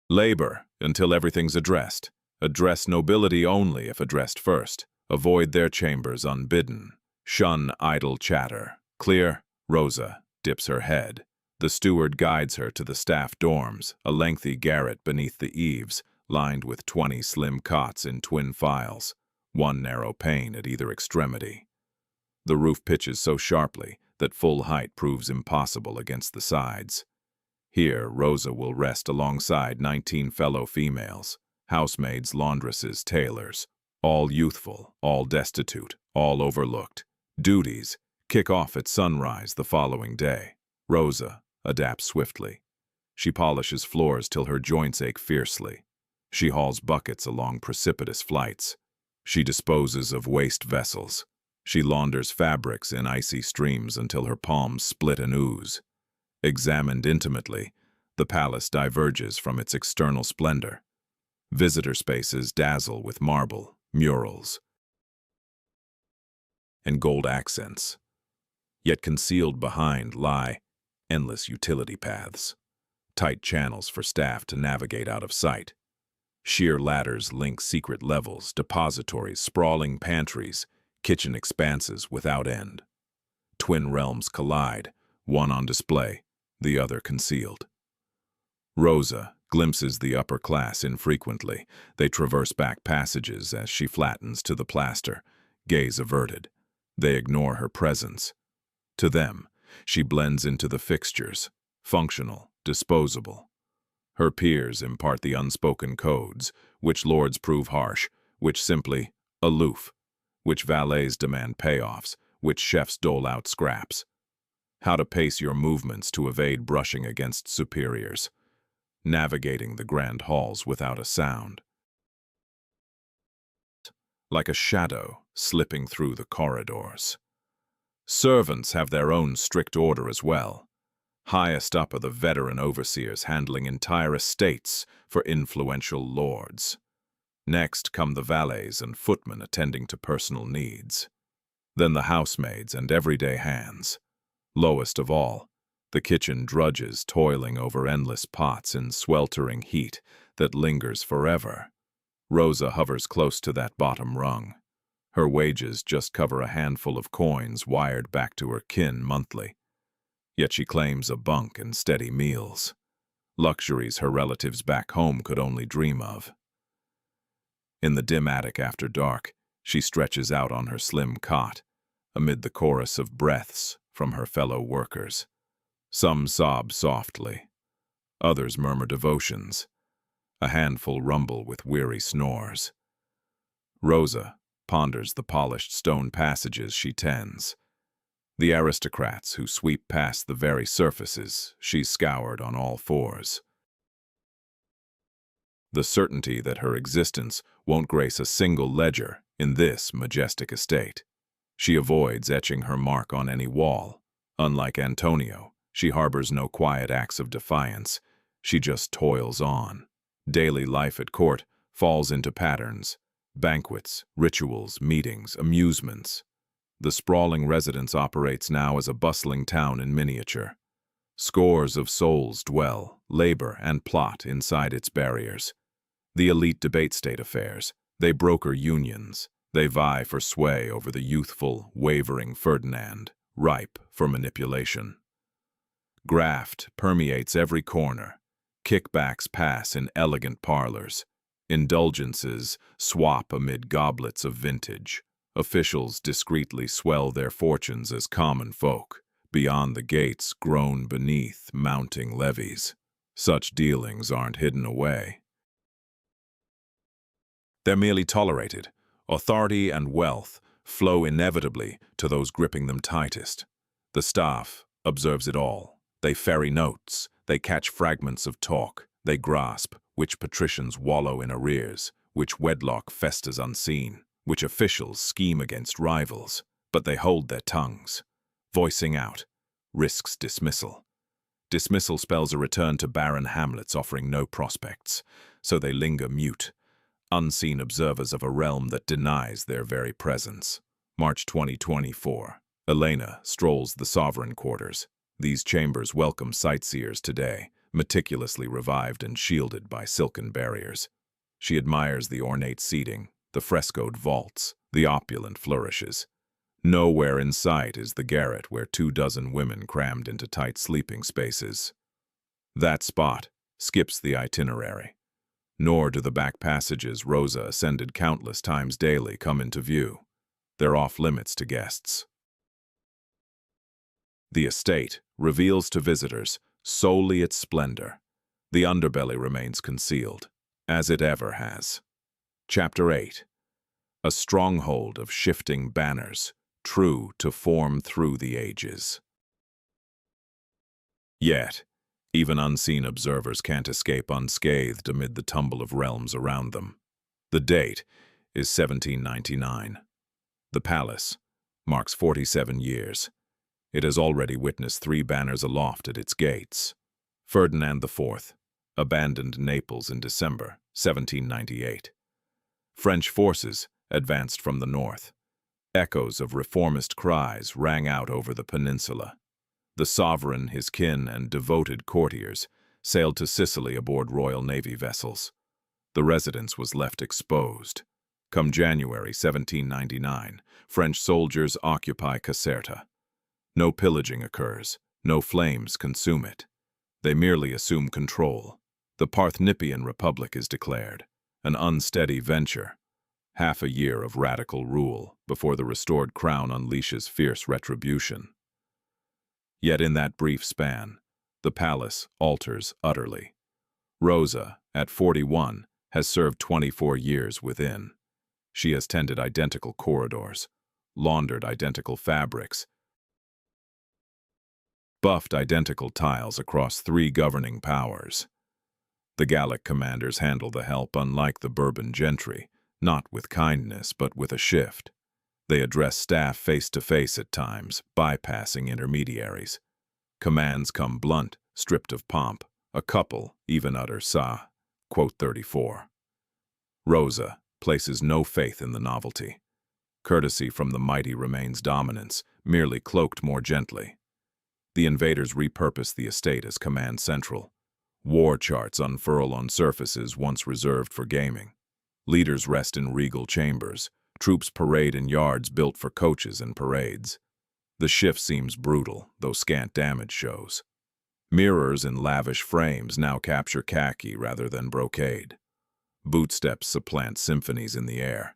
Labor until everything's addressed. Address nobility only if addressed first. Avoid their chambers unbidden. Shun idle chatter. Clear?" Rosa dips her head. The steward guides her to the staff dorms, a lengthy garret beneath the eaves, lined with 20 slim cots in twin files, one narrow pane at either extremity. The roof pitches so sharply that full height proves impossible against the sides. Here, Rosa will rest alongside 19 fellow females, housemaids, laundresses, tailors, all youthful, all destitute, all overlooked. Duties kick off at sunrise the following day. Rosa adapts swiftly. She polishes floors till her joints ache fiercely. She hauls buckets along precipitous flights. She disposes of waste vessels. She launders fabrics in icy streams until her palms split and ooze. Examined intimately, the palace diverges from its external splendor. Visitor spaces dazzle with marble, murals, and gold accents. Yet concealed behind lie endless utility paths, tight channels for staff to navigate out of sight. Sheer ladders link secret levels, depositories, sprawling pantries, kitchen expanses without end. Twin realms collide, one on display, the other concealed. Rosa glimpses the upper class infrequently. They traverse back passages as she flattens to the plaster, gaze averted. They ignore her presence. To them, she blends into the fixtures, functional, disposable. Her peers impart the unspoken codes, which lords prove harsh, which simply aloof, which valets demand payoffs, which chefs dole out scraps. How to pace your movements to evade brushing against superiors, navigating the grand halls without a sound. Like a shadow slipping through the corridors. Servants have their own strict order as well. Highest up are the veteran overseers handling entire estates for influential lords. Next come the valets and footmen attending to personal needs. Then the housemaids and everyday hands. Lowest of all, the kitchen drudges toiling over endless pots in sweltering heat that lingers forever. Rosa hovers close to that bottom rung. Her wages just cover a handful of coins wired back to her kin monthly. Yet she claims a bunk and steady meals. Luxuries her relatives back home could only dream of. In the dim attic after dark, she stretches out on her slim cot, amid the chorus of breaths from her fellow workers. Some sob softly. Others murmur devotions. A handful rumble with weary snores. Rosa ponders the polished stone passages she tends. The aristocrats who sweep past the very surfaces she's scoured on all fours. The certainty that her existence won't grace a single ledger in this majestic estate. She avoids etching her mark on any wall. Unlike Antonio, she harbors no quiet acts of defiance. She just toils on. Daily life at court falls into patterns. Banquets, rituals, meetings, amusements. The sprawling residence operates now as a bustling town in miniature. Scores of souls dwell, labor, and plot inside its barriers. The elite debate state affairs. They broker unions. They vie for sway over the youthful, wavering Ferdinand, ripe for manipulation. Graft permeates every corner. Kickbacks pass in elegant parlors. Indulgences swap amid goblets of vintage. Officials discreetly swell their fortunes as common folk. Beyond the gates groan beneath mounting levies. Such dealings aren't hidden away. They're merely tolerated. Authority and wealth flow inevitably to those gripping them tightest. The staff observes it all. They ferry notes. They catch fragments of talk. They grasp which patricians wallow in arrears, which wedlock festers unseen, which officials scheme against rivals. But they hold their tongues. Voicing out risks dismissal. Dismissal spells a return to barren hamlets offering no prospects, so they linger mute, unseen observers of a realm that denies their very presence. March 2024. Elena strolls the sovereign quarters. These chambers welcome sightseers today, meticulously revived and shielded by silken barriers. She admires the ornate seating, the frescoed vaults, the opulent flourishes. Nowhere in sight is the garret where 24 women crammed into tight sleeping spaces. That spot skips the itinerary. Nor do the back passages Rosa ascended countless times daily come into view. They're off-limits to guests. The estate reveals to visitors solely its splendor. The underbelly remains concealed, as it ever has. Chapter 8. A stronghold of shifting banners, true to form through the ages. Yet, even unseen observers can't escape unscathed amid the tumble of realms around them. The date is 1799. The palace marks 47 years. It has already witnessed 3 banners aloft at its gates. Ferdinand IV abandoned Naples in December 1798. French forces advanced from the north. Echoes of reformist cries rang out over the peninsula. The sovereign, his kin, and devoted courtiers sailed to Sicily aboard Royal Navy vessels. The residence was left exposed. Come January 1799, French soldiers occupy Caserta. No pillaging occurs, no flames consume it. They merely assume control. The Parthnippian Republic is declared, an unsteady venture, half a year of radical rule before the restored crown unleashes fierce retribution. Yet in that brief span, the palace alters utterly. Rosa, at 41, has served 24 years within. She has tended identical corridors, laundered identical fabrics, buffed identical tiles across 3 governing powers. The Gallic commanders handle the help unlike the Bourbon gentry, not with kindness but with a shift. They address staff face-to-face at times, bypassing intermediaries. Commands come blunt, stripped of pomp. A couple even utter sa. Quote 34. Rosa places no faith in the novelty. Courtesy from the mighty remains dominance, merely cloaked more gently. The invaders repurpose the estate as command central. War charts unfurl on surfaces once reserved for gaming. Leaders rest in regal chambers. Troops parade in yards built for coaches and parades. The shift seems brutal, though scant damage shows. Mirrors in lavish frames now capture khaki rather than brocade. Bootsteps supplant symphonies in the air.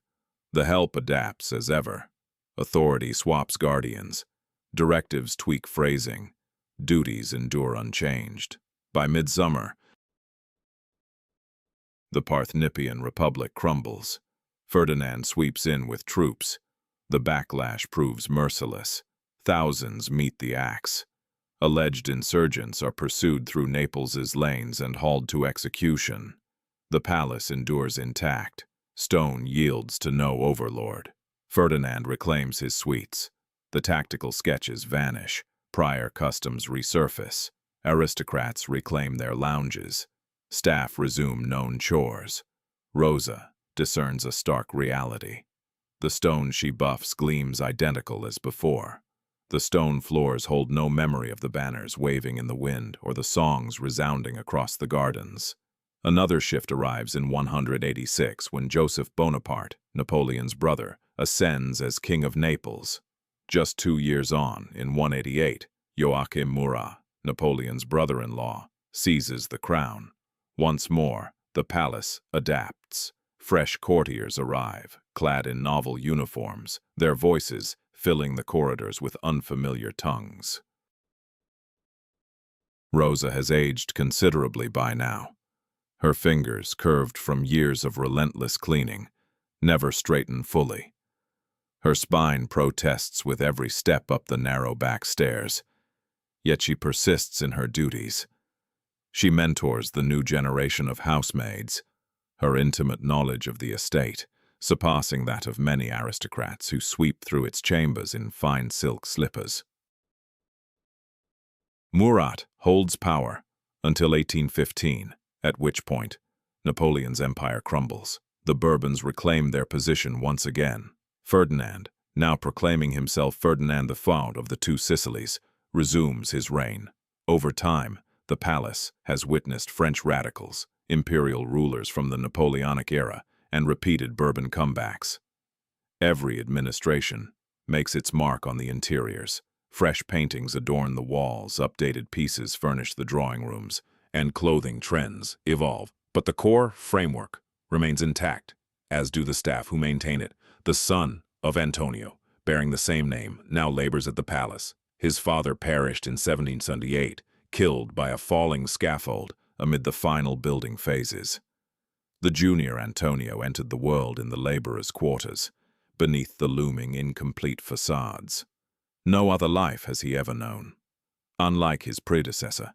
The help adapts as ever. Authority swaps guardians. Directives tweak phrasing. Duties endure unchanged. By midsummer, the Parthnippian Republic crumbles. Ferdinand sweeps in with troops. The backlash proves merciless. Thousands meet the axe. Alleged insurgents are pursued through Naples's lanes and hauled to execution. The palace endures intact. Stone yields to no overlord. Ferdinand reclaims his suites. The tactical sketches vanish. Prior customs resurface. Aristocrats reclaim their lounges. Staff resume known chores. Rosa discerns a stark reality. The stone she buffs gleams identical as before. The stone floors hold no memory of the banners waving in the wind or the songs resounding across the gardens. Another shift arrives in 186 when Joseph Bonaparte, Napoleon's brother, ascends as King of Naples. Just 2 years on, in 188, Joachim Murat, Napoleon's brother-in-law, seizes the crown. Once more, the palace adapts. Fresh courtiers arrive, clad in novel uniforms, their voices filling the corridors with unfamiliar tongues. Rosa has aged considerably by now. Her fingers, curved from years of relentless cleaning, never straighten fully. Her spine protests with every step up the narrow back stairs, yet she persists in her duties. She mentors the new generation of housemaids, her intimate knowledge of the estate surpassing that of many aristocrats who sweep through its chambers in fine silk slippers. Murat holds power until 1815, at which point Napoleon's empire crumbles. The Bourbons reclaim their position once again. Ferdinand, now proclaiming himself Ferdinand the Fount of the Two Sicilies, resumes his reign. Over time, the palace has witnessed French radicals, imperial rulers from the Napoleonic era, and repeated Bourbon comebacks. Every administration makes its mark on the interiors. Fresh paintings adorn the walls, updated pieces furnish the drawing rooms, and clothing trends evolve. But the core framework remains intact, as do the staff who maintain it. The son of Antonio, bearing the same name, now labors at the palace. His father perished in 1778, killed by a falling scaffold amid the final building phases. The junior Antonio entered the world in the laborers' quarters, beneath the looming incomplete facades. No other life has he ever known. Unlike his predecessor,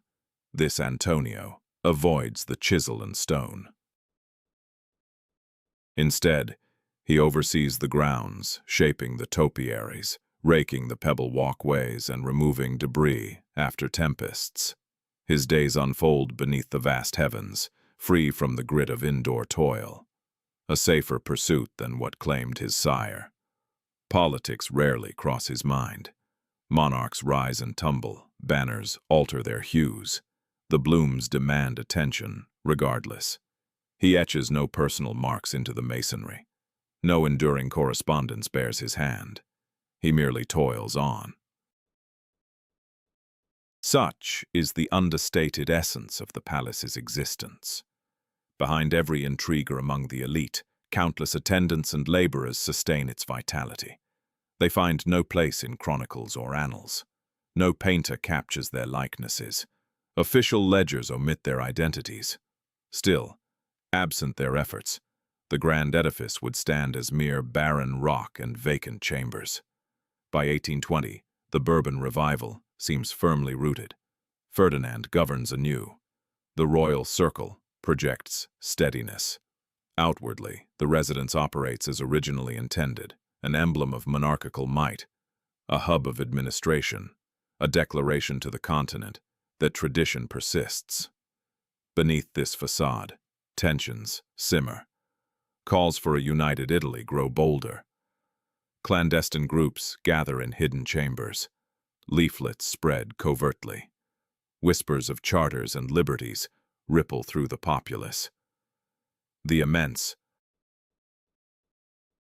this Antonio avoids the chisel and stone. Instead, he oversees the grounds, shaping the topiaries, raking the pebble walkways, and removing debris after tempests. His days unfold beneath the vast heavens, free from the grit of indoor toil, a safer pursuit than what claimed his sire. Politics rarely cross his mind. Monarchs rise and tumble, banners alter their hues. The blooms demand attention, regardless. He etches no personal marks into the masonry. No enduring correspondence bears his hand. He merely toils on. Such is the understated essence of the palace's existence. Behind every intriguer among the elite, countless attendants and laborers sustain its vitality. They find no place in chronicles or annals. No painter captures their likenesses. Official ledgers omit their identities. Still, absent their efforts, the grand edifice would stand as mere barren rock and vacant chambers. By 1820, the Bourbon revival seems firmly rooted. Ferdinand governs anew. The royal circle projects steadiness. Outwardly, the residence operates as originally intended, an emblem of monarchical might, a hub of administration, a declaration to the continent that tradition persists. Beneath this facade, tensions simmer. Calls for a united Italy grow bolder. Clandestine groups gather in hidden chambers. Leaflets spread covertly. Whispers of charters and liberties ripple through the populace. The immense,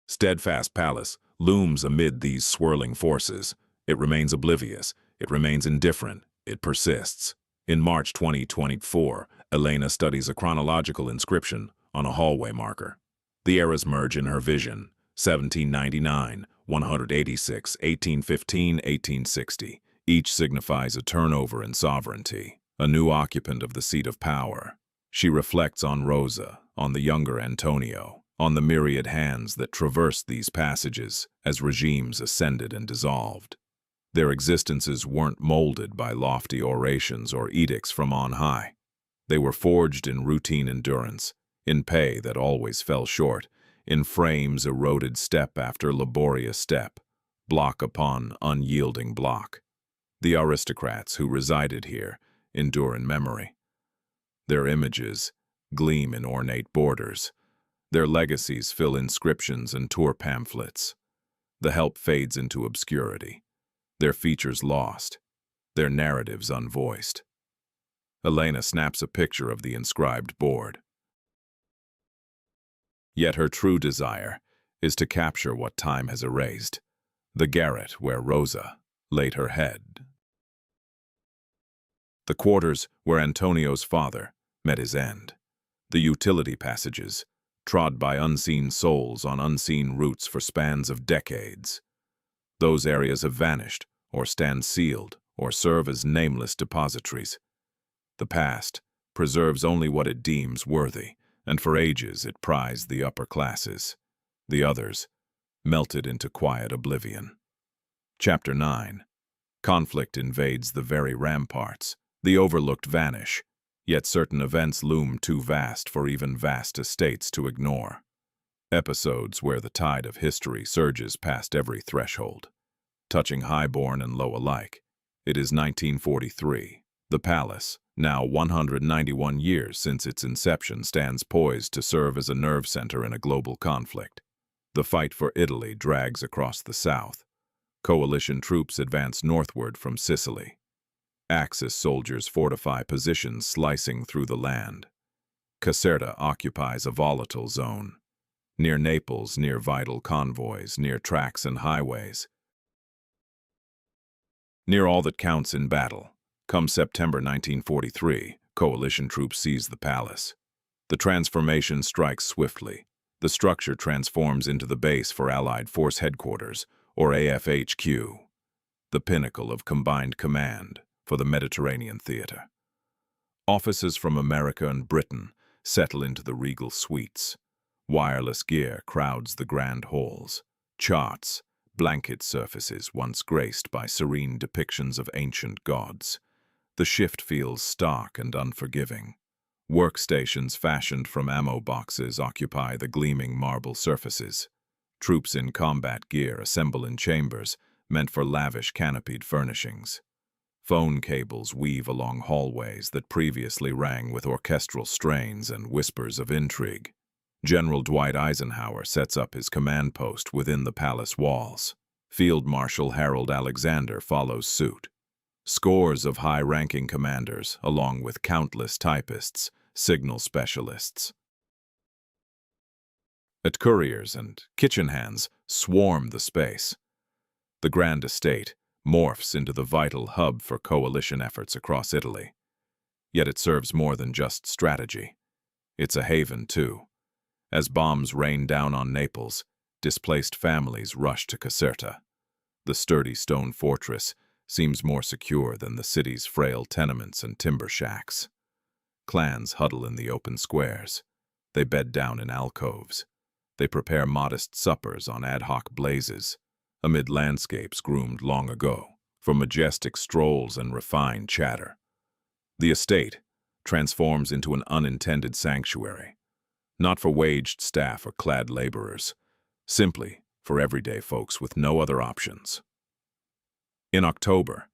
steadfast palace looms amid these swirling forces. It remains oblivious. It remains indifferent. It persists. In March 2024, Elena studies a chronological inscription on a hallway marker. The eras merge in her vision: 1799, 186, 1815, 1860. Each signifies a turnover in sovereignty, a new occupant of the seat of power. She reflects on Rosa, on the younger Antonio, on the myriad hands that traversed these passages as regimes ascended and dissolved. Their existences weren't molded by lofty orations or edicts from on high. They were forged in routine endurance, in pay that always fell short, in frames eroded step after laborious step, block upon unyielding block. The aristocrats who resided here endure in memory. Their images gleam in ornate borders. Their legacies fill inscriptions and tour pamphlets. The help fades into obscurity. Their features lost, their narratives unvoiced. Elena snaps a picture of the inscribed board. Yet her true desire is to capture what time has erased, the garret where Rosa laid her head. The quarters where Antonio's father met his end. The utility passages, trod by unseen souls on unseen routes for spans of decades. Those areas have vanished, or stand sealed, or serve as nameless depositories. The past preserves only what it deems worthy, and for ages it prized the upper classes. The others melted into quiet oblivion. Chapter 9. Conflict invades the very ramparts. The overlooked vanish, yet certain events loom too vast for even vast estates to ignore. Episodes where the tide of history surges past every threshold, touching highborn and low alike. It is 1943. The palace, now 191 years since its inception, stands poised to serve as a nerve center in a global conflict. The fight for Italy drags across the south. Coalition troops advance northward from Sicily. Axis soldiers fortify positions slicing through the land. Caserta occupies a volatile zone. Near Naples, near vital convoys, near tracks and highways. Near all that counts in battle. Come September 1943, coalition troops seize the palace. The transformation strikes swiftly. The structure transforms into the base for Allied Force Headquarters, or AFHQ, the pinnacle of combined command for the Mediterranean theater. Officers from America and Britain settle into the regal suites. Wireless gear crowds the grand halls. Charts, blanket surfaces once graced by serene depictions of ancient gods. The shift feels stark and unforgiving. Workstations fashioned from ammo boxes occupy the gleaming marble surfaces. Troops in combat gear assemble in chambers meant for lavish canopied furnishings. Phone cables weave along hallways that previously rang with orchestral strains and whispers of intrigue. General Dwight Eisenhower sets up his command post within the palace walls. Field Marshal Harold Alexander follows suit. Scores of high-ranking commanders, along with countless typists, signal specialists, couriers and kitchen hands swarm the space. The grand estate, morphs into the vital hub for coalition efforts across Italy. Yet it serves more than just strategy. It's a haven, too. As bombs rain down on Naples, displaced families rush to Caserta. The sturdy stone fortress seems more secure than the city's frail tenements and timber shacks. Clans huddle in the open squares. They bed down in alcoves. They prepare modest suppers on ad hoc blazes, amid landscapes groomed long ago for majestic strolls and refined chatter. The estate transforms into an unintended sanctuary, not for waged staff or clad laborers, simply for everyday folks with no other options. In October,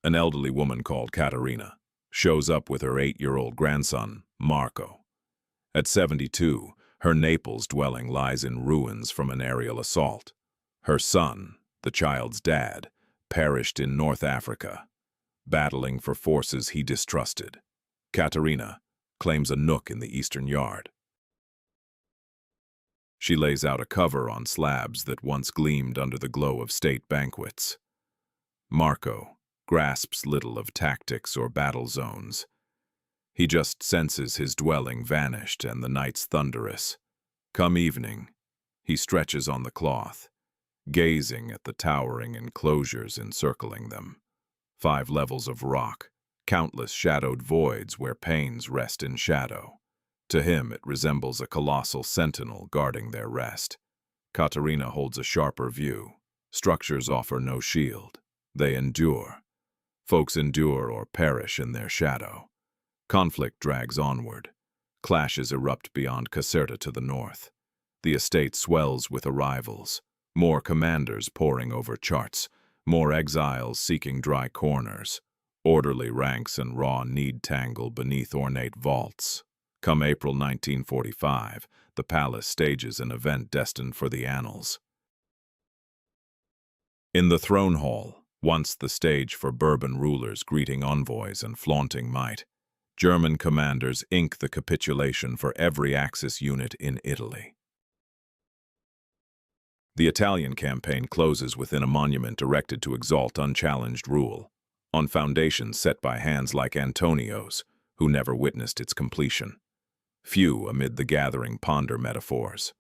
an elderly woman called Caterina shows up with her 8-year-old grandson, Marco. At 72, her Naples dwelling lies in ruins from an aerial assault. Her son, the child's dad, perished in North Africa, battling for forces he distrusted. Caterina claims a nook in the eastern yard. She lays out a cover on slabs that once gleamed under the glow of state banquets. Marco grasps little of tactics or battle zones. He just senses his dwelling vanished and the nights thunderous. Come evening, he stretches on the cloth, gazing at the towering enclosures encircling them. 5 levels of rock, countless shadowed voids where pains rest in shadow. To him it resembles a colossal sentinel guarding their rest. Caterina holds a sharper view. Structures offer no shield. They endure. Folks endure or perish in their shadow. Conflict drags onward. Clashes erupt beyond Caserta to the north. The estate swells with arrivals. More commanders poring over charts. More exiles seeking dry corners. Orderly ranks and raw need tangle beneath ornate vaults. Come April 1945, the palace stages an event destined for the annals. In the throne hall, once the stage for Bourbon rulers greeting envoys and flaunting might, German commanders ink the capitulation for every Axis unit in Italy. The Italian campaign closes within a monument erected to exalt unchallenged rule, on foundations set by hands like Antonio's, who never witnessed its completion. Few amid the gathering ponder metaphors.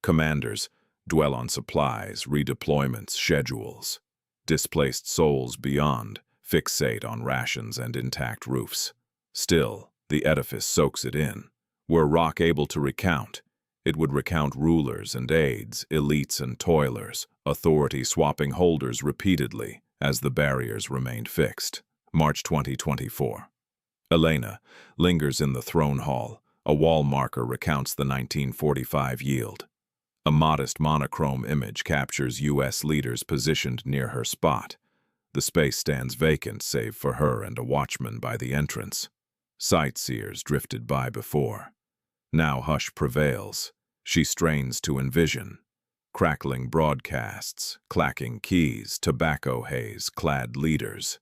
Commanders dwell on supplies, redeployments, schedules. Displaced souls beyond fixate on rations and intact roofs. Still, the edifice soaks it in. Were rock able to recount, it would recount rulers and aides, elites and toilers, authority-swapping holders repeatedly as the barriers remained fixed. March 2024. Elena lingers in the throne hall. A wall marker recounts the 1945 yield. A modest monochrome image captures U.S. leaders positioned near her spot. The space stands vacant save for her and a watchman by the entrance. Sightseers drifted by before. Now hush prevails. She strains to envision. Crackling broadcasts, clacking keys, tobacco haze, clad leaders.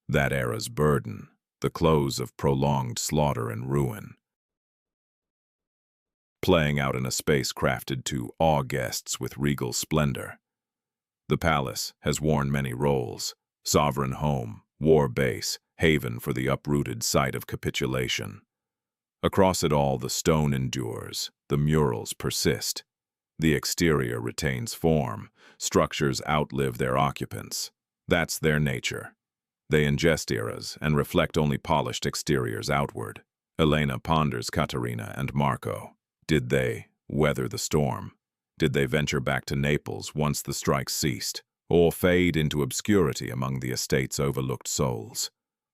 That era's burden, the close of prolonged slaughter and ruin. Playing out in a space crafted to awe guests with regal splendor. The palace has worn many roles: sovereign home, war base, haven for the uprooted site of capitulation. Across it all, the stone endures, the murals persist. The exterior retains form, structures outlive their occupants. That's their nature. They ingest eras and reflect only polished exteriors outward. Elena ponders Caterina and Marco. Did they weather the storm? Did they venture back to Naples once the strikes ceased, or fade into obscurity among the estate's overlooked souls?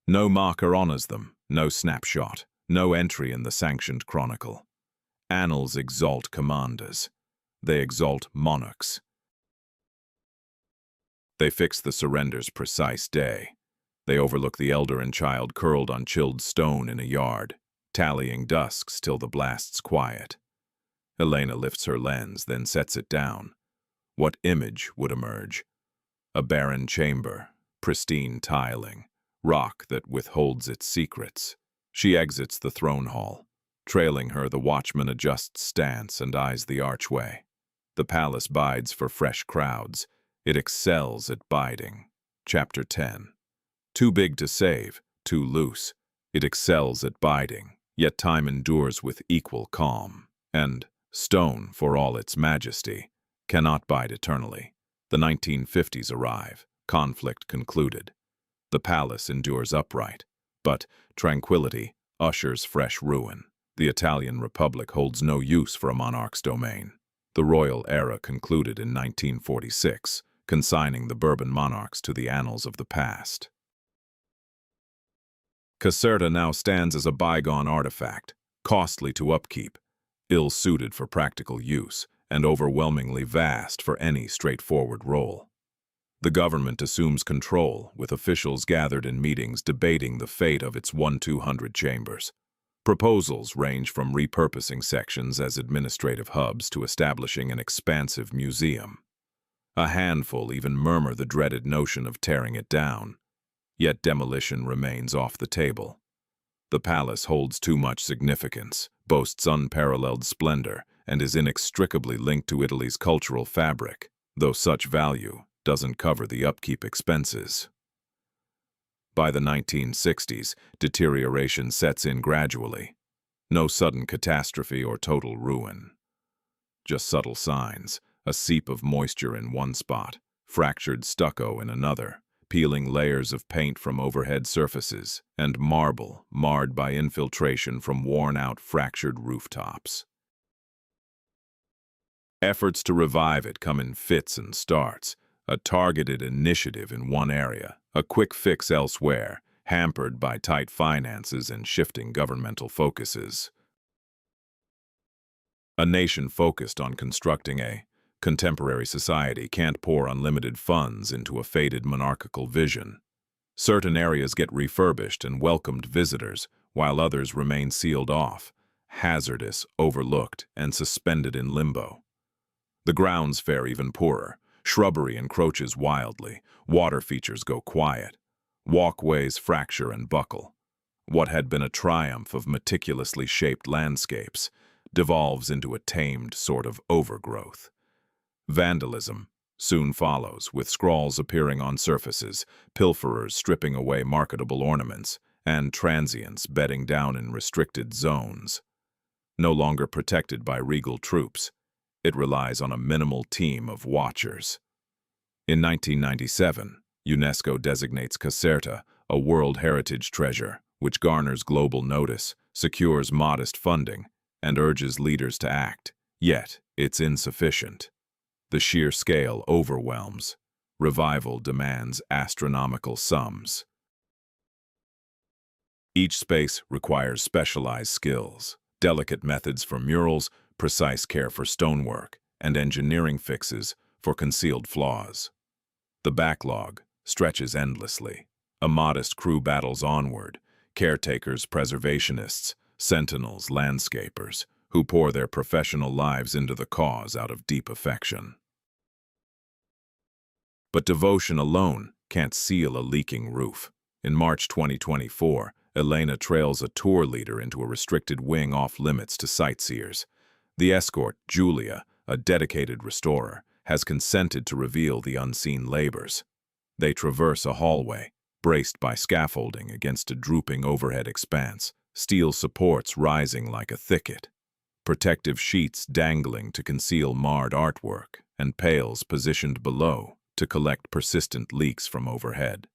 No marker honors them, no snapshot, no entry in the sanctioned chronicle. Annals exalt commanders. They exalt monarchs. They fix the surrender's precise day. They overlook the elder and child curled on chilled stone in a yard, tallying dusks till the blasts quiet. Elena lifts her lens, then sets it down. What image would emerge? A barren chamber, pristine tiling, rock that withholds its secrets. She exits the throne hall. Trailing her, the watchman adjusts stance and eyes the archway. The palace bides for fresh crowds. It excels at biding. Chapter 10. Too big to save, too loose. It excels at biding, yet time endures with equal calm. And stone, for all its majesty, cannot bide eternally. The 1950s arrive, conflict concluded. The palace endures upright, but tranquility ushers fresh ruin. The Italian Republic holds no use for a monarch's domain. The royal era concluded in 1946, consigning the Bourbon monarchs to the annals of the past. Caserta now stands as a bygone artifact, costly to upkeep, ill-suited for practical use, and overwhelmingly vast for any straightforward role. The government assumes control, with officials gathered in meetings debating the fate of its 1-200 chambers. Proposals range from repurposing sections as administrative hubs to establishing an expansive museum. A handful even murmur the dreaded notion of tearing it down. Yet demolition remains off the table. The palace holds too much significance, boasts unparalleled splendor, and is inextricably linked to Italy's cultural fabric, though such value doesn't cover the upkeep expenses. By the 1960s, deterioration sets in gradually. No sudden catastrophe or total ruin. Just subtle signs, a seep of moisture in one spot, fractured stucco in another, peeling layers of paint from overhead surfaces, and marble marred by infiltration from worn-out fractured rooftops. Efforts to revive it come in fits and starts, a targeted initiative in one area, a quick fix elsewhere, hampered by tight finances and shifting governmental focuses. A nation focused on constructing a contemporary society can't pour unlimited funds into a faded monarchical vision. Certain areas get refurbished and welcomed visitors, while others remain sealed off, hazardous, overlooked, and suspended in limbo. The grounds fare even poorer. Shrubbery encroaches wildly, water features go quiet, walkways fracture and buckle. What had been a triumph of meticulously shaped landscapes devolves into a tamed sort of overgrowth. Vandalism soon follows, with scrawls appearing on surfaces, pilferers stripping away marketable ornaments, and transients bedding down in restricted zones. No longer protected by regal troops, it relies on a minimal team of watchers. In 1997, UNESCO designates Caserta a World Heritage Treasure, which garners global notice, secures modest funding, and urges leaders to act. Yet, it's insufficient. The sheer scale overwhelms. Revival demands astronomical sums. Each space requires specialized skills, delicate methods for murals, precise care for stonework, and engineering fixes for concealed flaws. The backlog stretches endlessly. A modest crew battles onward, caretakers, preservationists, sentinels, landscapers, who pour their professional lives into the cause out of deep affection. But devotion alone can't seal a leaking roof. In March 2024, Elena trails a tour leader into a restricted wing off-limits to sightseers. The escort, Julia, a dedicated restorer, has consented to reveal the unseen labors. They traverse a hallway, braced by scaffolding against a drooping overhead expanse, steel supports rising like a thicket, protective sheets dangling to conceal marred artwork, and pails positioned below to collect persistent leaks from overhead.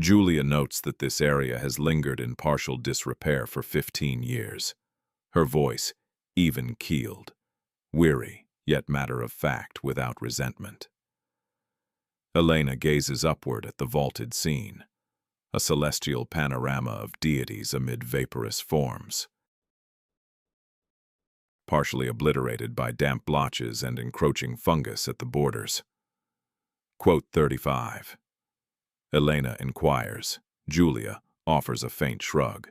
Julia notes that this area has lingered in partial disrepair for 15 years. Her voice even-keeled, weary, yet matter-of-fact without resentment. Elena gazes upward at the vaulted scene, a celestial panorama of deities amid vaporous forms. Partially obliterated by damp blotches and encroaching fungus at the borders. Quote 35. Elena inquires. Julia offers a faint shrug.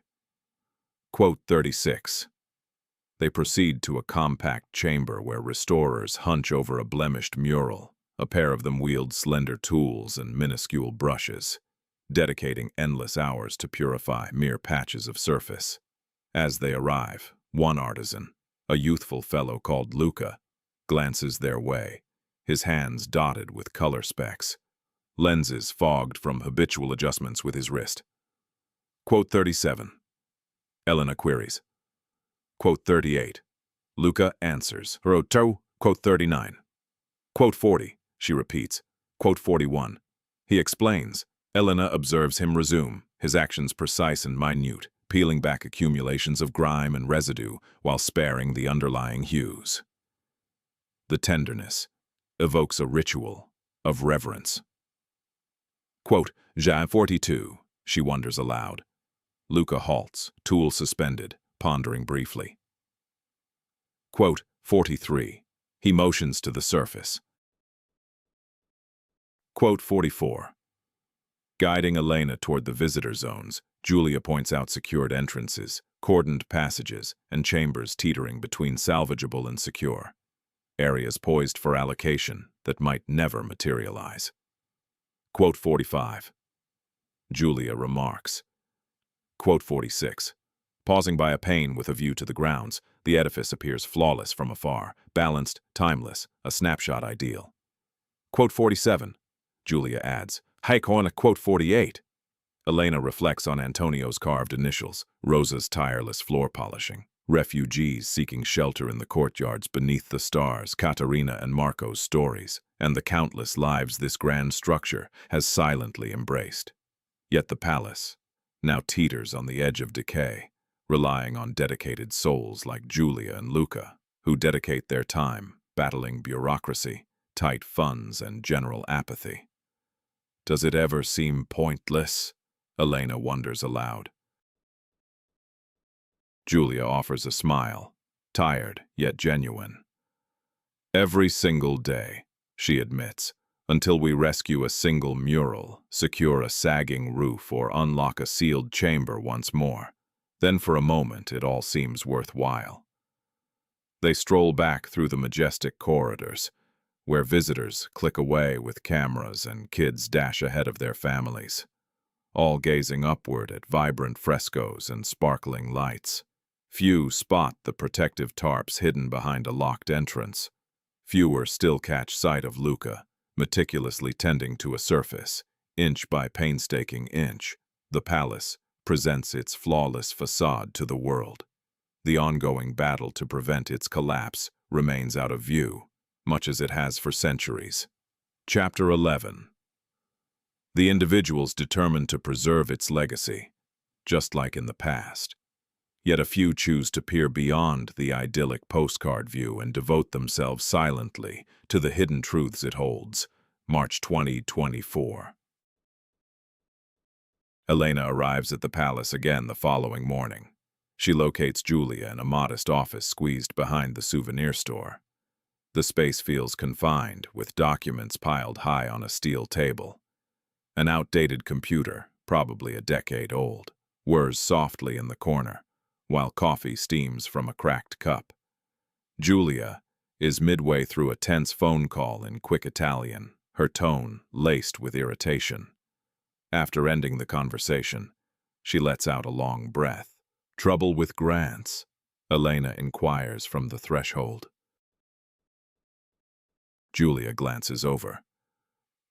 Quote 36. They proceed to a compact chamber where restorers hunch over a blemished mural. A pair of them wield slender tools and minuscule brushes, dedicating endless hours to purify mere patches of surface. As they arrive, one artisan, a youthful fellow called Luca, glances their way, his hands dotted with color specks. lenses fogged from habitual adjustments with his wrist. Quote 37. Elena queries. Quote 38. Luca answers. Roto. Quote 39. Quote 40. She repeats. Quote 41. He explains. Elena observes him resume, his actions precise and minute, peeling back accumulations of grime and residue while sparing the underlying hues. The tenderness evokes a ritual of reverence. Quote, Ja 42, she wonders aloud. Luca halts, tool suspended, pondering briefly. Quote, 43, he motions to the surface. Quote 44. Guiding Elena toward the visitor zones, Julia points out secured entrances, cordoned passages, and chambers teetering between salvageable and secure. Areas poised for allocation that might never materialize. Quote 45. Julia remarks. Quote 46. Pausing by a pane with a view to the grounds, the edifice appears flawless from afar, balanced, timeless, a snapshot ideal. Quote 47. Julia adds. Hike on a quote 48. Elena reflects on Antonio's carved initials, Rosa's tireless floor polishing, refugees seeking shelter in the courtyards beneath the stars, Caterina and Marco's stories, and the countless lives this grand structure has silently embraced. Yet the palace now teeters on the edge of decay, relying on dedicated souls like Julia and Luca, who dedicate their time battling bureaucracy, tight funds, and general apathy. Does it ever seem pointless? Elena wonders aloud. Julia offers a smile, tired yet genuine. Every single day, she admits, until we rescue a single mural, secure a sagging roof, or unlock a sealed chamber once more. Then for a moment it all seems worthwhile. They stroll back through the majestic corridors, where visitors click away with cameras and kids dash ahead of their families, all gazing upward at vibrant frescoes and sparkling lights. Few spot the protective tarps hidden behind a locked entrance. Fewer still catch sight of Luca, meticulously tending to a surface, inch by painstaking inch. The palace presents its flawless facade to the world. The ongoing battle to prevent its collapse remains out of view, much as it has for centuries. Chapter 11. The individuals determined to preserve its legacy, just like in the past. Yet a few choose to peer beyond the idyllic postcard view and devote themselves silently to the hidden truths it holds. March 2024. Elena arrives at the palace again the following morning. She locates Julia in a modest office squeezed behind the souvenir store. The space feels confined, with documents piled high on a steel table. An outdated computer, probably a decade old, whirs softly in the corner, while coffee steams from a cracked cup. Julia is midway through a tense phone call in quick Italian, her tone laced with irritation. After ending the conversation, she lets out a long breath. Trouble with grants? Elena inquires from the threshold. Julia glances over.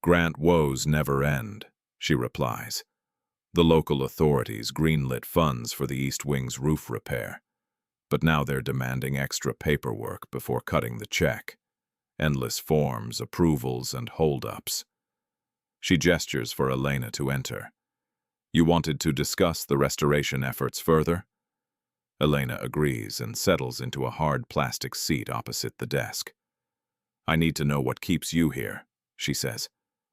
Grant woes never end, she replies. The local authorities greenlit funds for the East Wing's roof repair, but now they're demanding extra paperwork before cutting the check. Endless forms, approvals, and hold-ups. She gestures for Elena to enter. You wanted to discuss the restoration efforts further? Elena agrees and settles into a hard plastic seat opposite the desk. I need to know what keeps you here, she says.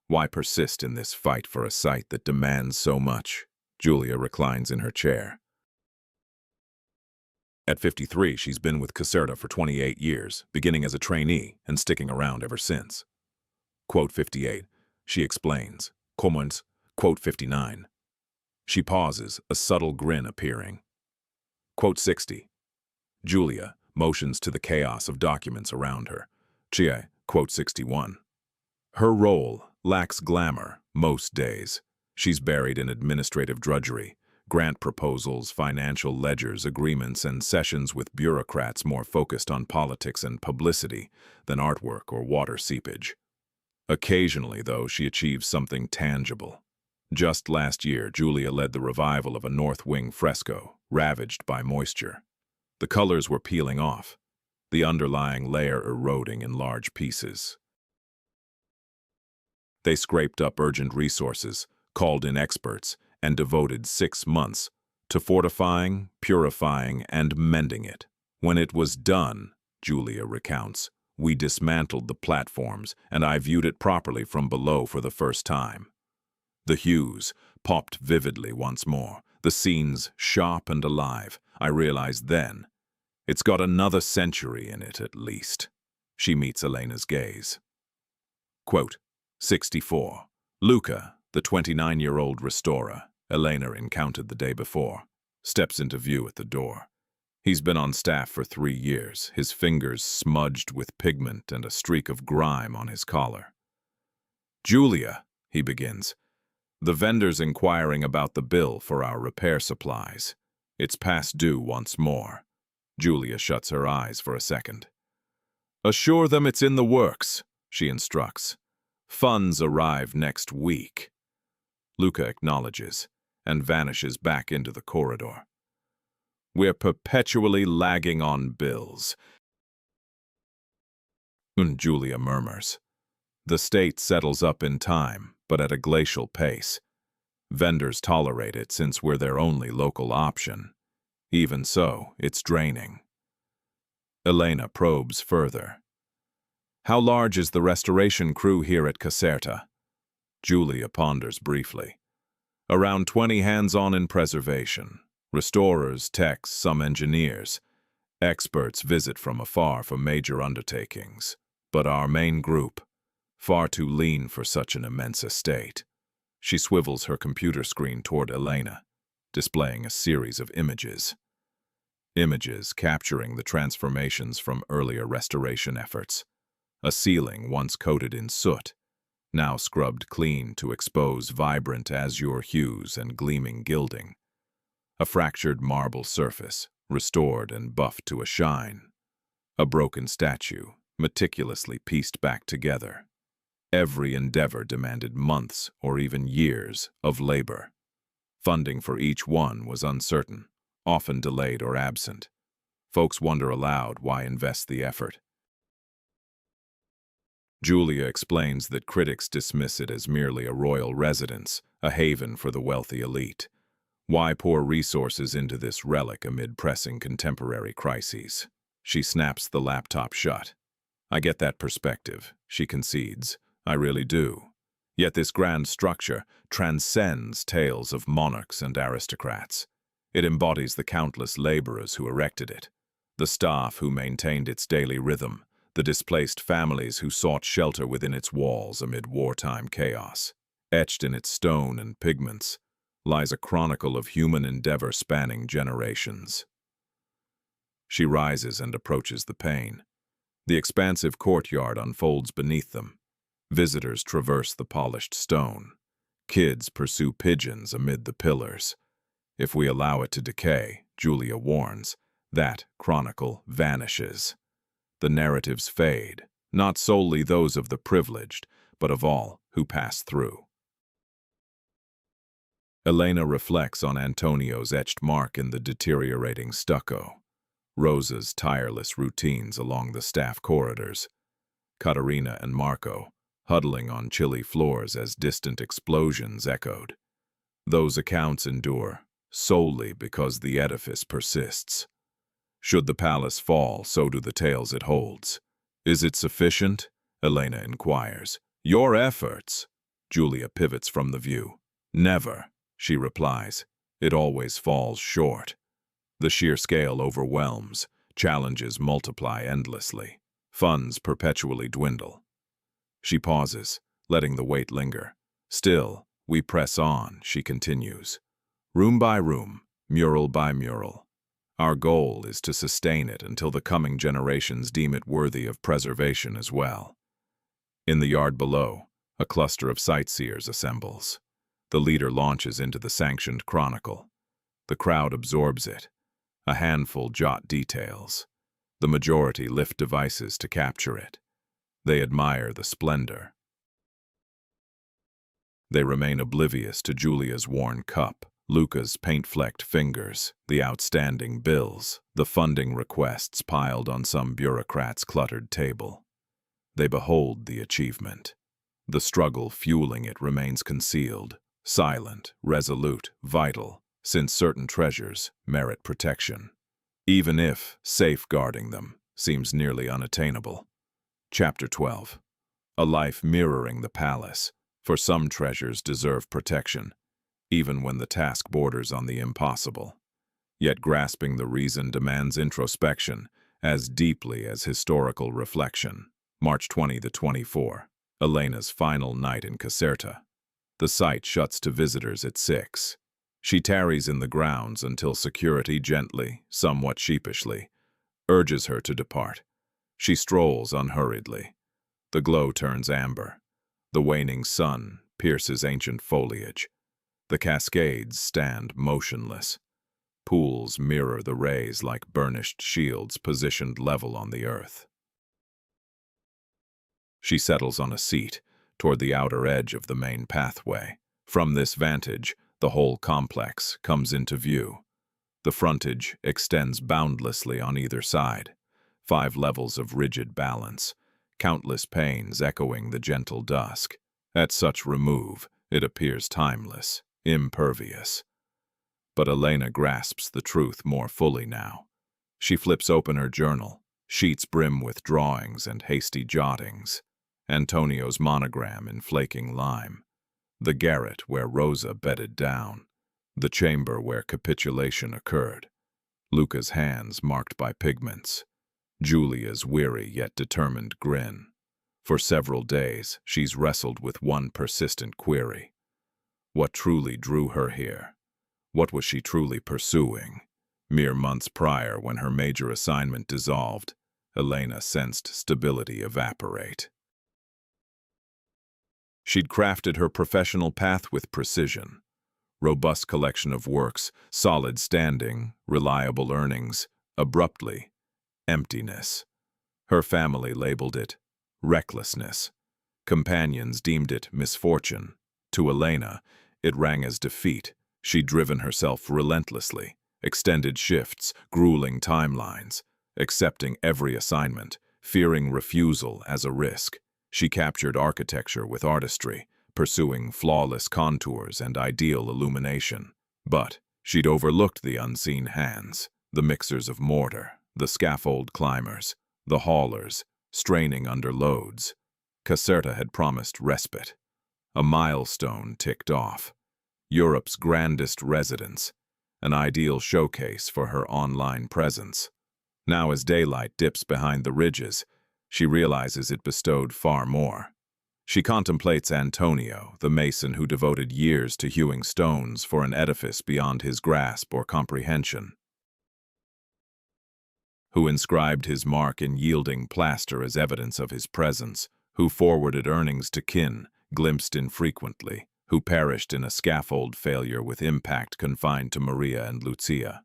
Why persist in this fight for a site that demands so much? Julia reclines in her chair. At 53, she's been with Caserta for 28 years, beginning as a trainee and sticking around ever since. Quote 58, she explains. Comments, quote 59. She pauses, a subtle grin appearing. Quote 60. Julia motions to the chaos of documents around her. Chia, quote 61. Her role lacks glamour most days. She's buried in administrative drudgery, grant proposals, financial ledgers, agreements, and sessions with bureaucrats more focused on politics and publicity than artwork or water seepage. Occasionally, though, she achieves something tangible. Just last year, Julia led the revival of a north wing fresco, ravaged by moisture. The colors were peeling off, the underlying layer eroding in large pieces. They scraped up urgent resources, called in experts, and devoted 6 months to fortifying, purifying, and mending it. When it was done, Julia recounts, we dismantled the platforms, and I viewed it properly from below for the first time. The hues popped vividly once more, the scenes sharp and alive. I realized then, it's got another century in it at least. She meets Elena's gaze. Quote, 64. Luca, the 29-year-old restorer Elena encountered the day before, steps into view at the door. He's been on staff for 3 years, his fingers smudged with pigment and a streak of grime on his collar. Julia, he begins, the vendor's inquiring about the bill for our repair supplies. It's past due once more. Julia shuts her eyes for a second. Assure them it's in the works, she instructs. Funds arrive next week. Luca acknowledges and vanishes back into the corridor. We're perpetually lagging on bills. Julia murmurs. The state settles up in time, but at a glacial pace. Vendors tolerate it since we're their only local option. Even so, it's draining. Elena probes further. How large is the restoration crew here at Caserta? Julia ponders briefly. Around 20 hands-on in preservation. Restorers, techs, some engineers. Experts visit from afar for major undertakings. But our main group, far too lean for such an immense estate. She swivels her computer screen toward Elena, displaying a series of images. Images capturing the transformations from earlier restoration efforts. A ceiling once coated in soot, now scrubbed clean to expose vibrant azure hues and gleaming gilding. A fractured marble surface, restored and buffed to a shine. A broken statue, meticulously pieced back together. Every endeavor demanded months or even years of labor. Funding for each one was uncertain, often delayed or absent. Folks wonder aloud why invest the effort. Julia explains that critics dismiss it as merely a royal residence, a haven for the wealthy elite. Why pour resources into this relic amid pressing contemporary crises? She snaps the laptop shut. I get that perspective, she concedes. I really do. Yet this grand structure transcends tales of monarchs and aristocrats. It embodies the countless laborers who erected it, the staff who maintained its daily rhythm, the displaced families who sought shelter within its walls amid wartime chaos. Etched in its stone and pigments lies a chronicle of human endeavor spanning generations. She rises and approaches the pane. The expansive courtyard unfolds beneath them. Visitors traverse the polished stone. Kids pursue pigeons amid the pillars. If we allow it to decay, Julia warns, that chronicle vanishes. The narratives fade, not solely those of the privileged, but of all who pass through. Elena reflects on Antonio's etched mark in the deteriorating stucco, Rosa's tireless routines along the staff corridors, Caterina and Marco huddling on chilly floors as distant explosions echoed. Those accounts endure solely because the edifice persists. Should the palace fall, so do the tales it holds. Is it sufficient? Elena inquires. Your efforts? Julia pivots from the view. Never, she replies. It always falls short. The sheer scale overwhelms. Challenges multiply endlessly. Funds perpetually dwindle. She pauses, letting the weight linger. Still, we press on, she continues. Room by room, mural by mural. Our goal is to sustain it until the coming generations deem it worthy of preservation as well. In the yard below, a cluster of sightseers assembles. The leader launches into the sanctioned chronicle. The crowd absorbs it. A handful jot details. The majority lift devices to capture it. They admire the splendor. They remain oblivious to Julia's worn cup, Luca's paint-flecked fingers, the outstanding bills, the funding requests piled on some bureaucrat's cluttered table. They behold the achievement. The struggle fueling it remains concealed, silent, resolute, vital, since certain treasures merit protection, even if safeguarding them seems nearly unattainable. Chapter 12. A life mirroring the palace, for some treasures deserve protection, even when the task borders on the impossible. Yet grasping the reason demands introspection as deeply as historical reflection. March 20–24, Elena's final night in Caserta. The site shuts to visitors at 6. She tarries in the grounds until security gently, somewhat sheepishly, urges her to depart. She strolls unhurriedly. The glow turns amber. The waning sun pierces ancient foliage. The cascades stand motionless. Pools mirror the rays like burnished shields positioned level on the earth. She settles on a seat toward the outer edge of the main pathway. From this vantage, the whole complex comes into view. The frontage extends boundlessly on either side, 5 levels of rigid balance, countless panes echoing the gentle dusk. At such remove, it appears timeless, impervious. But Elena grasps the truth more fully now. She flips open her journal, sheets brim with drawings and hasty jottings. Antonio's monogram in flaking lime. The garret where Rosa bedded down. The chamber where capitulation occurred. Luca's hands marked by pigments. Julia's weary yet determined grin. For several days, she's wrestled with one persistent query. What truly drew her here? What was she truly pursuing? Mere months prior, when her major assignment dissolved, Elena sensed stability evaporate. She'd crafted her professional path with precision. Robust collection of works, solid standing, reliable earnings. Abruptly, emptiness. Her family labeled it recklessness. Companions deemed it misfortune. To Elena, it rang as defeat. She'd driven herself relentlessly, extended shifts, grueling timelines, accepting every assignment, fearing refusal as a risk. She captured architecture with artistry, pursuing flawless contours and ideal illumination. But she'd overlooked the unseen hands, the mixers of mortar, the scaffold climbers, the haulers, straining under loads. Caserta had promised respite. A milestone ticked off. Europe's grandest residence, an ideal showcase for her online presence. Now as daylight dips behind the ridges, she realizes it bestowed far more. She contemplates Antonio, the mason who devoted years to hewing stones for an edifice beyond his grasp or comprehension, who inscribed his mark in yielding plaster as evidence of his presence, who forwarded earnings to kin, glimpsed infrequently, who perished in a scaffold failure with impact confined to Maria and Lucia.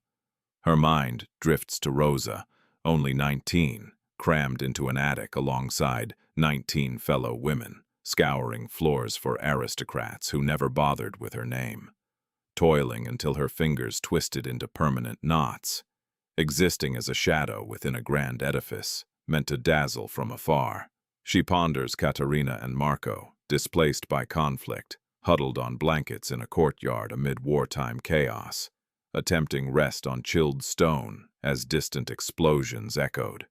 Her mind drifts to Rosa, only 19, crammed into an attic alongside 19 fellow women, scouring floors for aristocrats who never bothered with her name, toiling until her fingers twisted into permanent knots, existing as a shadow within a grand edifice, meant to dazzle from afar. She ponders Caterina and Marco, displaced by conflict, huddled on blankets in a courtyard amid wartime chaos, attempting rest on chilled stone as distant explosions echoed,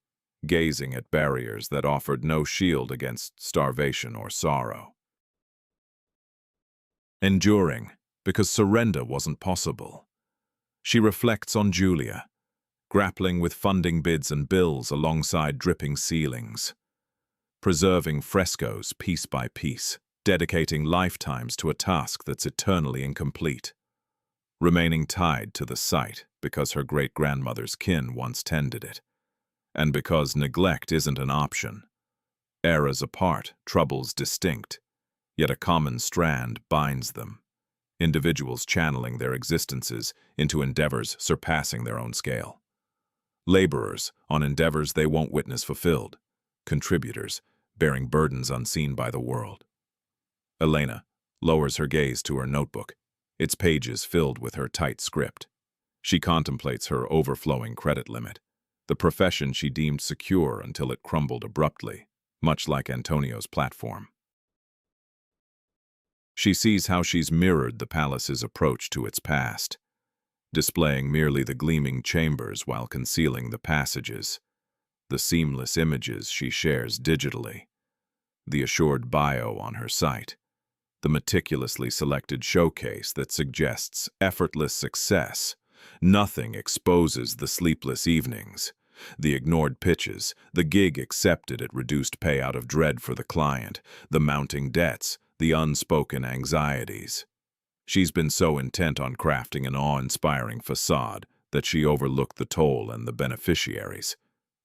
gazing at barriers that offered no shield against starvation or sorrow. Enduring, because surrender wasn't possible. She reflects on Julia, grappling with funding bids and bills alongside dripping ceilings, preserving frescoes piece by piece, dedicating lifetimes to a task that's eternally incomplete, remaining tied to the site because her great-grandmother's kin once tended it, and because neglect isn't an option. Eras apart, troubles distinct, yet a common strand binds them, individuals channeling their existences into endeavors surpassing their own scale. Laborers on endeavors they won't witness fulfilled, contributors bearing burdens unseen by the world. Elena, lowers her gaze to her notebook, its pages filled with her tight script. She contemplates her overflowing credit limit, the profession she deemed secure until it crumbled abruptly, much like Antonio's platform. She sees how she's mirrored the palace's approach to its past, displaying merely the gleaming chambers while concealing the passages, the seamless images she shares digitally, the assured bio on her site, the meticulously selected showcase that suggests effortless success. Nothing exposes the sleepless evenings, the ignored pitches, the gig accepted at reduced pay out of dread for the client, the mounting debts, the unspoken anxieties. She's been so intent on crafting an awe-inspiring facade that she overlooked the toll and the beneficiaries.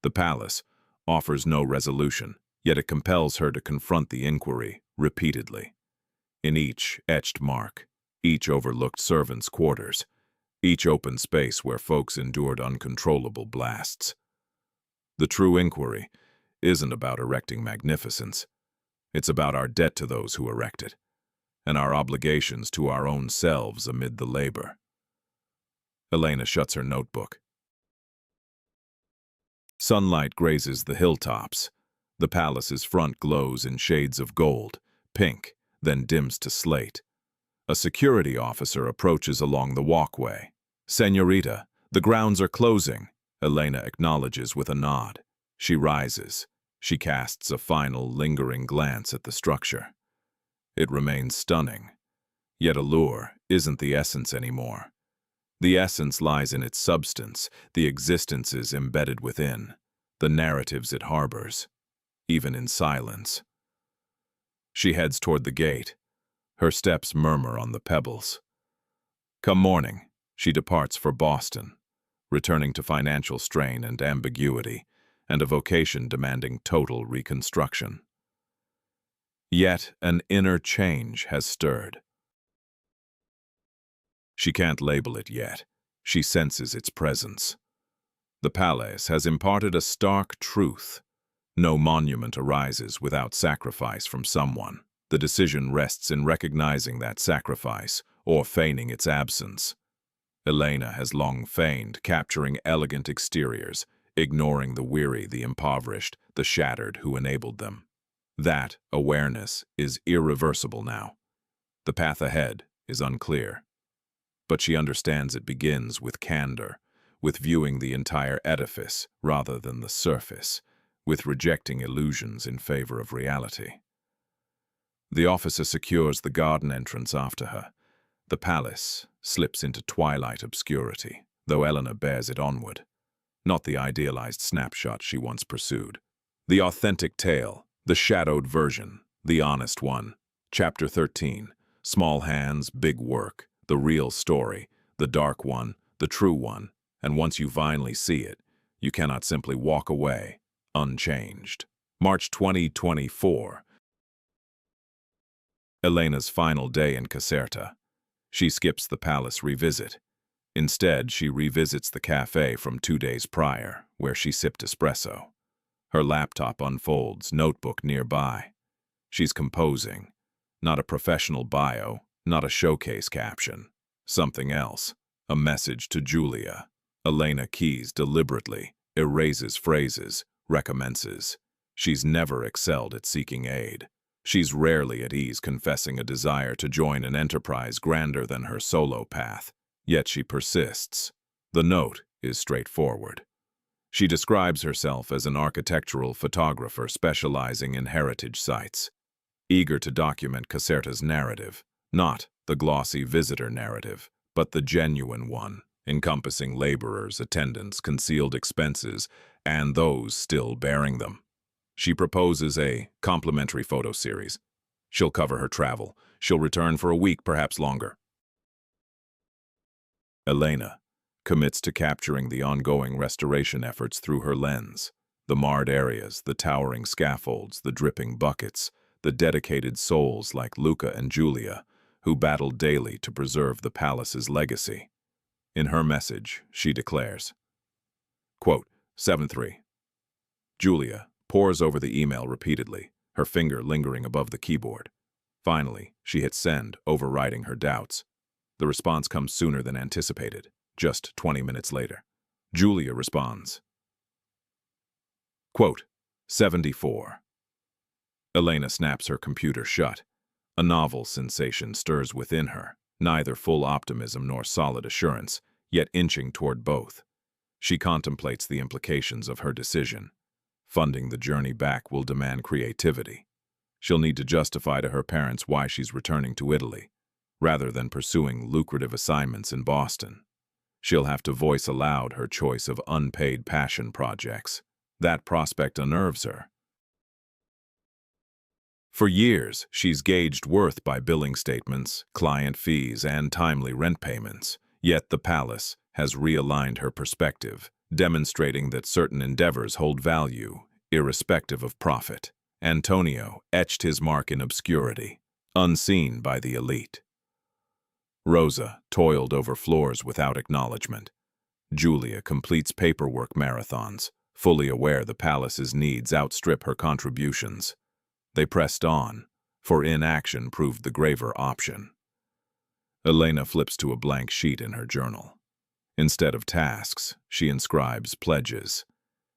The palace offers no resolution, yet it compels her to confront the inquiry repeatedly. In each etched mark, each overlooked servant's quarters, each open space where folks endured uncontrollable blasts. The true inquiry isn't about erecting magnificence. It's about our debt to those who erect it, and our obligations to our own selves amid the labor. Elena shuts her notebook. Sunlight grazes the hilltops. The palace's front glows in shades of gold, pink, then dims to slate. A security officer approaches along the walkway. "Señorita, the grounds are closing," Elena acknowledges with a nod. She rises. She casts a final, lingering glance at the structure. It remains stunning. Yet allure isn't the essence anymore. The essence lies in its substance, the existences embedded within, the narratives it harbors, even in silence. She heads toward the gate. Her steps murmur on the pebbles. Come morning, she departs for Boston, returning to financial strain and ambiguity, and a vocation demanding total reconstruction. Yet an inner change has stirred. She can't label it yet. She senses its presence. The palace has imparted a stark truth. No monument arises without sacrifice from someone. The decision rests in recognizing that sacrifice, or feigning its absence. Elena has long feigned capturing elegant exteriors, ignoring the weary, the impoverished, the shattered who enabled them. That awareness is irreversible now. The path ahead is unclear. But she understands it begins with candor, with viewing the entire edifice rather than the surface, with rejecting illusions in favor of reality. The officer secures the garden entrance after her. The palace slips into twilight obscurity, though Elena bears it onward. Not the idealized snapshot she once pursued. The authentic tale, the shadowed version, the honest one. Chapter 13. Small hands, big work. The real story, the dark one, the true one. And once you finally see it, you cannot simply walk away, unchanged. March 2024. Elena's final day in Caserta. She skips the palace revisit. Instead, she revisits the cafe from 2 days prior, where she sipped espresso. Her laptop unfolds, notebook nearby. She's composing. Not a professional bio, not a showcase caption. Something else. A message to Julia. Elena keys deliberately, erases phrases, recommences. She's never excelled at seeking aid. She's rarely at ease confessing a desire to join an enterprise grander than her solo path. Yet she persists. The note is straightforward. She describes herself as an architectural photographer specializing in heritage sites, eager to document Caserta's narrative, not the glossy visitor narrative, but the genuine one, encompassing laborers, attendants, concealed expenses, and those still bearing them. She proposes a complimentary photo series. She'll cover her travel. She'll return for a week, perhaps longer. Elena commits to capturing the ongoing restoration efforts through her lens. The marred areas, the towering scaffolds, the dripping buckets, the dedicated souls like Luca and Julia, who battled daily to preserve the palace's legacy. In her message, she declares, quote, 7-3. Julia pores over the email repeatedly, her finger lingering above the keyboard. Finally, she hits send, overriding her doubts. The response comes sooner than anticipated, just 20 minutes later. Julia responds. Quote, 74. Elena snaps her computer shut. A novel sensation stirs within her, neither full optimism nor solid assurance, yet inching toward both. She contemplates the implications of her decision. Funding the journey back will demand creativity. She'll need to justify to her parents why she's returning to Italy, rather than pursuing lucrative assignments in Boston. She'll have to voice aloud her choice of unpaid passion projects. That prospect unnerves her. For years, she's gauged worth by billing statements, client fees, and timely rent payments. Yet the palace has realigned her perspective, demonstrating that certain endeavors hold value, irrespective of profit. Antonio etched his mark in obscurity, unseen by the elite. Rosa toiled over floors without acknowledgement. Julia completes paperwork marathons, fully aware the palace's needs outstrip her contributions. They pressed on, for inaction proved the graver option. Elena flips to a blank sheet in her journal. Instead of tasks, she inscribes pledges.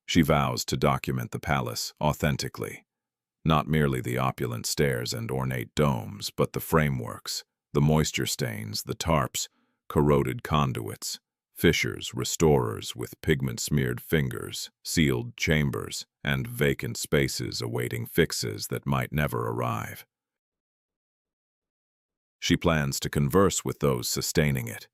She vows to document the palace authentically. Not merely the opulent stairs and ornate domes, but the frameworks, the moisture stains, the tarps, corroded conduits, fishers, restorers with pigment-smeared fingers, sealed chambers, and vacant spaces awaiting fixes that might never arrive. She plans to converse with those sustaining it.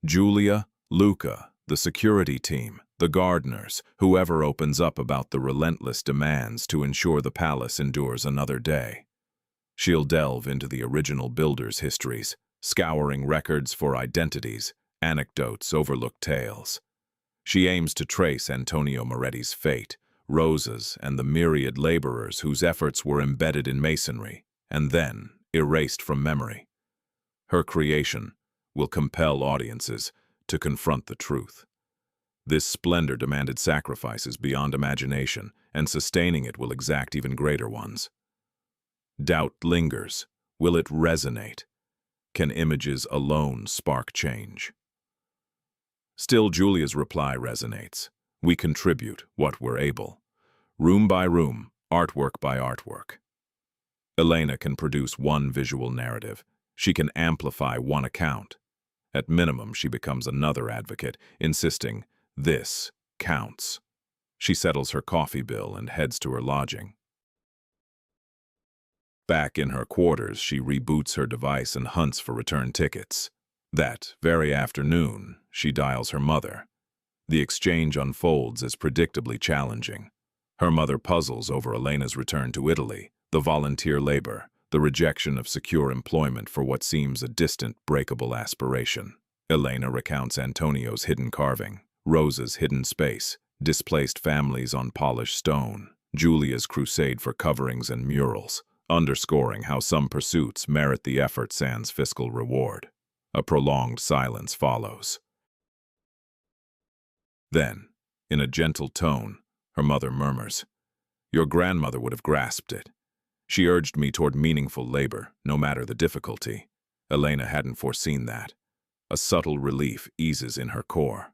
Julia, Luca, the security team, the gardeners, whoever opens up about the relentless demands to ensure the palace endures another day. She'll delve into the original builders' histories, scouring records for identities, anecdotes, overlooked tales. She aims to trace Antonio Moretti's fate, Rosa's, and the myriad laborers whose efforts were embedded in masonry, and then erased from memory. Her creation will compel audiences to confront the truth. This splendor demanded sacrifices beyond imagination, and sustaining it will exact even greater ones. Doubt lingers. Will it resonate? Can images alone spark change? Still, Julia's reply resonates. We contribute what we're able. Room by room, artwork by artwork. Elena can produce one visual narrative. She can amplify one account. At minimum, she becomes another advocate, insisting, this counts. She settles her coffee bill and heads to her lodging. Back in her quarters, she reboots her device and hunts for return tickets. That very afternoon, she dials her mother. The exchange unfolds as predictably challenging. Her mother puzzles over Elena's return to Italy, the volunteer labor, the rejection of secure employment for what seems a distant, breakable aspiration. Elena recounts Antonio's hidden carving, Rosa's hidden space, displaced families on polished stone, Julia's crusade for coverings and murals, underscoring how some pursuits merit the effort sans fiscal reward. A prolonged silence follows. Then, in a gentle tone, her mother murmurs, "Your grandmother would have grasped it. She urged me toward meaningful labor, no matter the difficulty." Elena hadn't foreseen that. A subtle relief eases in her core.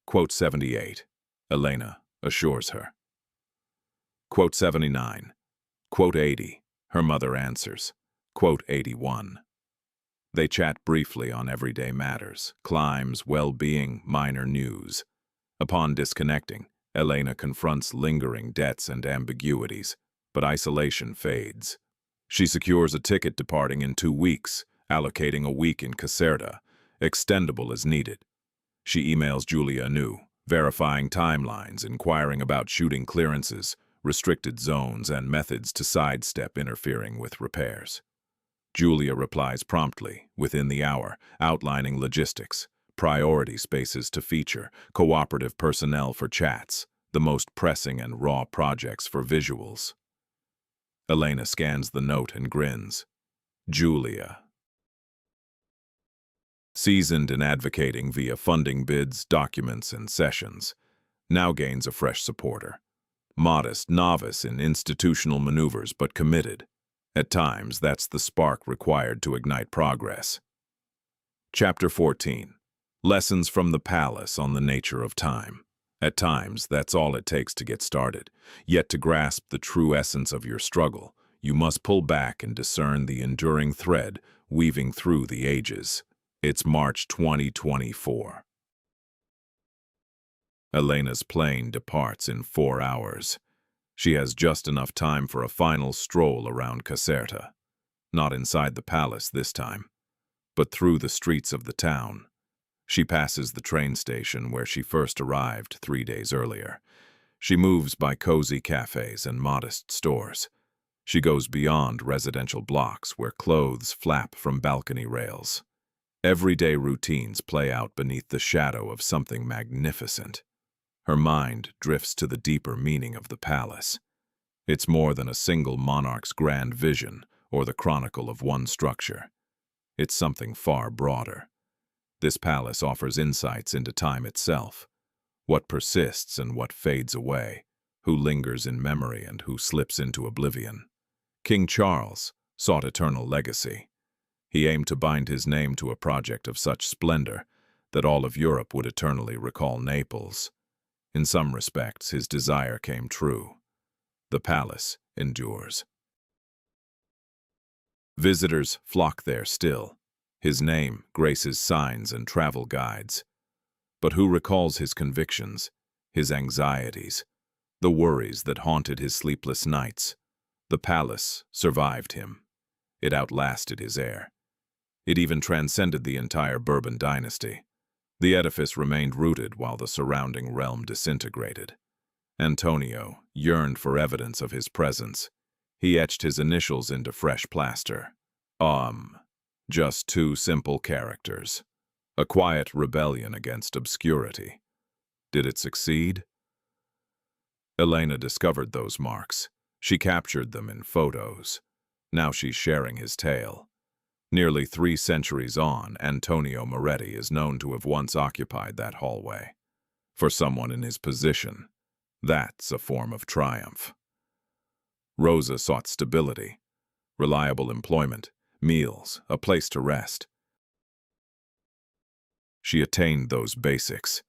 Quote 78. Elena assures her. Quote 79. Quote 80. Her mother answers. Quote 81. They chat briefly on everyday matters, climbs, well-being, minor news. Upon disconnecting, Elena confronts lingering debts and ambiguities, but isolation fades. She secures a ticket departing in 2 weeks, allocating a week in Caserta, extendable as needed. She emails Julia anew, verifying timelines, inquiring about shooting clearances, restricted zones, and methods to sidestep interfering with repairs. Julia replies promptly, within the hour, outlining logistics, priority spaces to feature, cooperative personnel for chats, the most pressing and raw projects for visuals. Elena scans the note and grins. Julia, seasoned in advocating via funding bids, documents, and sessions, now gains a fresh supporter. Modest, novice in institutional maneuvers, but committed. At times, that's the spark required to ignite progress. Chapter 14. Lessons from the Palace on the Nature of Time. At times, that's all it takes to get started. Yet to grasp the true essence of your struggle, you must pull back and discern the enduring thread weaving through the ages. It's March 2024. Elena's plane departs in 4 hours. She has just enough time for a final stroll around Caserta. Not inside the palace this time, but through the streets of the town. She passes the train station where she first arrived 3 days earlier. She moves by cozy cafes and modest stores. She goes beyond residential blocks where clothes flap from balcony rails. Everyday routines play out beneath the shadow of something magnificent. Her mind drifts to the deeper meaning of the palace. It's more than a single monarch's grand vision or the chronicle of one structure. It's something far broader. This palace offers insights into time itself, what persists and what fades away, who lingers in memory and who slips into oblivion. King Charles sought eternal legacy. He aimed to bind his name to a project of such splendor that all of Europe would eternally recall Naples. In some respects, his desire came true. The palace endures. Visitors flock there still. His name graces signs and travel guides. But who recalls his convictions, his anxieties, the worries that haunted his sleepless nights? The palace survived him. It outlasted his heir. It even transcended the entire Bourbon dynasty. The edifice remained rooted while the surrounding realm disintegrated. Antonio yearned for evidence of his presence. He etched his initials into fresh plaster. Just 2 simple characters. A quiet rebellion against obscurity. Did it succeed? Elena discovered those marks. She captured them in photos. Now she's sharing his tale. Nearly 3 centuries on, Antonio Moretti is known to have once occupied that hallway. For someone in his position, that's a form of triumph. Rosa sought stability, reliable employment, meals, a place to rest. She attained those basics,